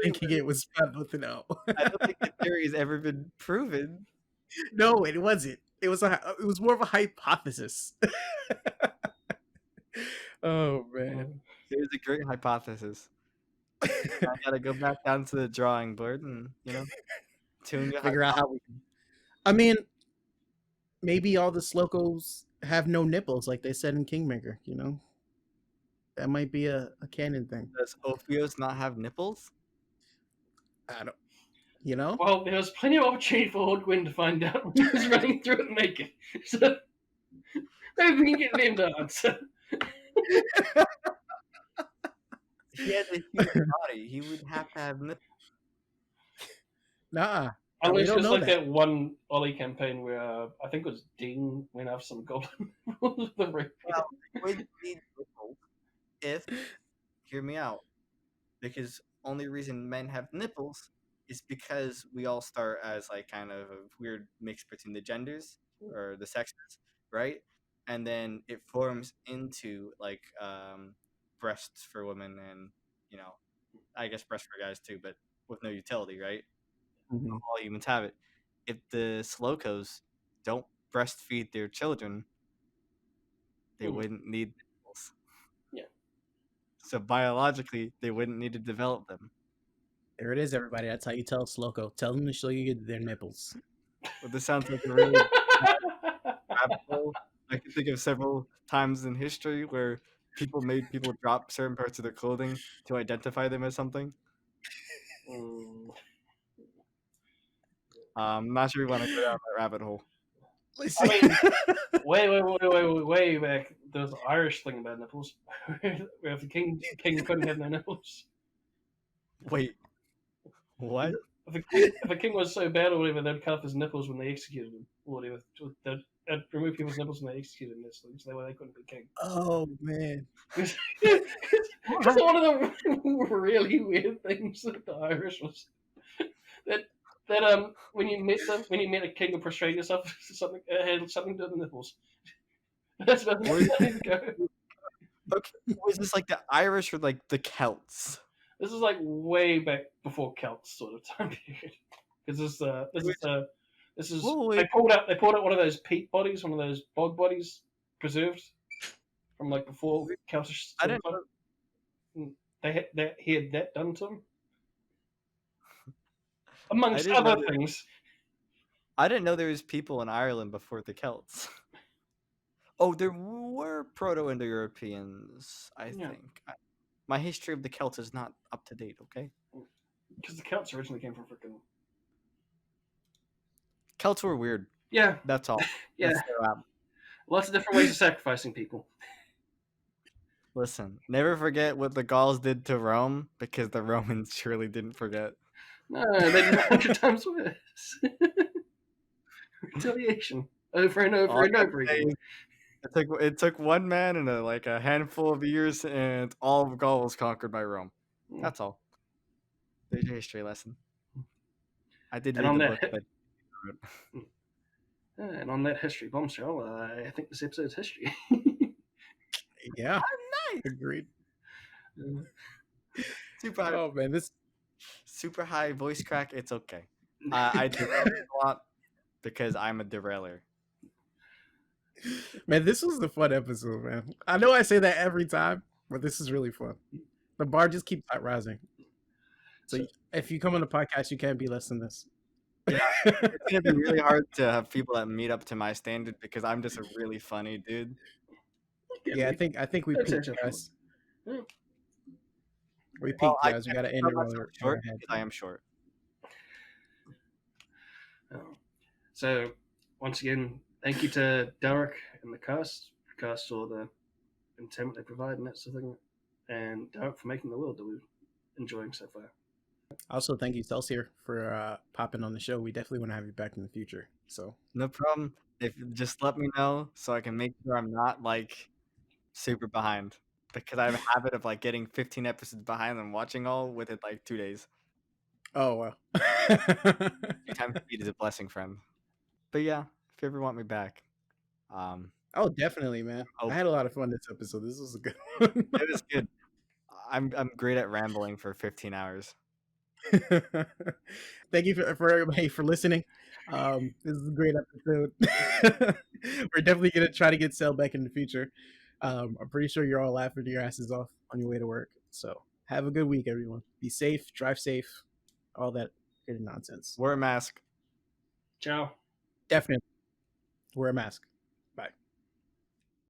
thinking it was spelled with an O. I don't think the theory has ever been proven. No, it wasn't. It was more of a hypothesis. Oh man. It was a great hypothesis. I gotta go back down to the drawing board and tune your Figure out how we can. I mean, maybe all the Slocos have no nipples, like they said in Kingmaker. That might be a canon thing. Does Ophios not have nipples? I don't. You know. Well, there was plenty of opportunity for Gwyn to find out when he was running through it naked. So maybe we can get them to answer. He has a human body. He would have to have nipples. Nah. We Unless don't it's know like that. that one Ollie campaign where I think it was Dean went after some goblin with the ring. Well, he would need nipples if, hear me out, because only reason men have nipples is because we all start as like kind of a weird mix between the genders or the sexes, right? And then it forms into like breasts for women and I guess breasts for guys too, but with no utility, right? Mhm. All humans have it. If the Slocos don't breastfeed their children, they wouldn't need nipples. Yeah. So biologically, they wouldn't need to develop them. There it is, everybody. That's how you tell Sloco. Tell them to show you their nipples. Well, this sounds like a really rabbit hole. I can think of several times in history where people made people drop certain parts of their clothing to identify them as something. I'm not sure we want to go down that rabbit hole. Listen. I mean, way back, there was an Irish thing about nipples, where if the king couldn't have no nipples. Wait, what? If a king was so bad or whatever, they'd cut off his nipples when they executed him, or whatever. They'd remove people's nipples when they executed him, so that way they couldn't be king. Oh man. It's one of the really weird things that the Irish was that when you met a king and prostrate yourself, something had something to do with the nipples. That's about the go. Okay, was this like the Irish or like the Celts? This is like way back before Celts sort of time period. Because this is Wait. they pulled out one of those peat bodies, one of those bog bodies preserved from like before Celtish. I didn't know. He had that done to him, amongst other things. I didn't know there was people in Ireland before the Celts. Oh, there were Proto-Indo-Europeans, I think. My history of the Celts is not up to date, okay? Because the Celts originally came from freaking... Celts were weird. Yeah. That's all. Yeah. Lots of different ways of sacrificing people. Listen, never forget what the Gauls did to Rome, because the Romans surely didn't forget. No, they did 100 times worse. Retaliation over and over All I and gotta over say again. is it took one man and a handful of years, and all of Gaul was conquered by Rome. That's all. There's your history lesson. I did And read on the that book, but And on that history bombshell, I think this episode's history. Yeah, nice. agreed. Super high, Oh man, this super high voice crack. It's okay. I derailed a lot because I'm a derailer. this was a fun episode, man. I know I say that every time, but this is really fun. The bar just keeps rising. So if you come on the podcast, you can't be less than this. Yeah, it's gonna be really hard to have people that meet up to my standard, because I'm just a really funny dude. Yeah, I think we That's peaked, actually guys. fun. We Well, peaked, I guys. We can't got to end cut it while myself we're short ahead. because I am short. So once again, thank you to Daelric and the cast for the entertainment they provide and that sort of thing, and Daelric for making the world that we're enjoying so far. Also, thank you, Cellceair, for popping on the show. We definitely want to have you back in the future. So No problem. If just let me know so I can make sure I'm not like super behind, because I have a habit of like getting 15 episodes behind and watching all within like 2 days. Oh wow. 2 times speed is a blessing, friend. But yeah, if you ever want me back, Oh, definitely, man. I had a lot of fun this episode. This was a good one. it was good. I'm great at rambling for 15 hours. Thank you for everybody for listening. This is a great episode. We're definitely gonna try to get Cell back in the future. I'm pretty sure you're all laughing your asses off on your way to work. So have a good week, everyone. Be safe, drive safe, all that good nonsense. Wear a mask. Ciao. Definitely wear a mask.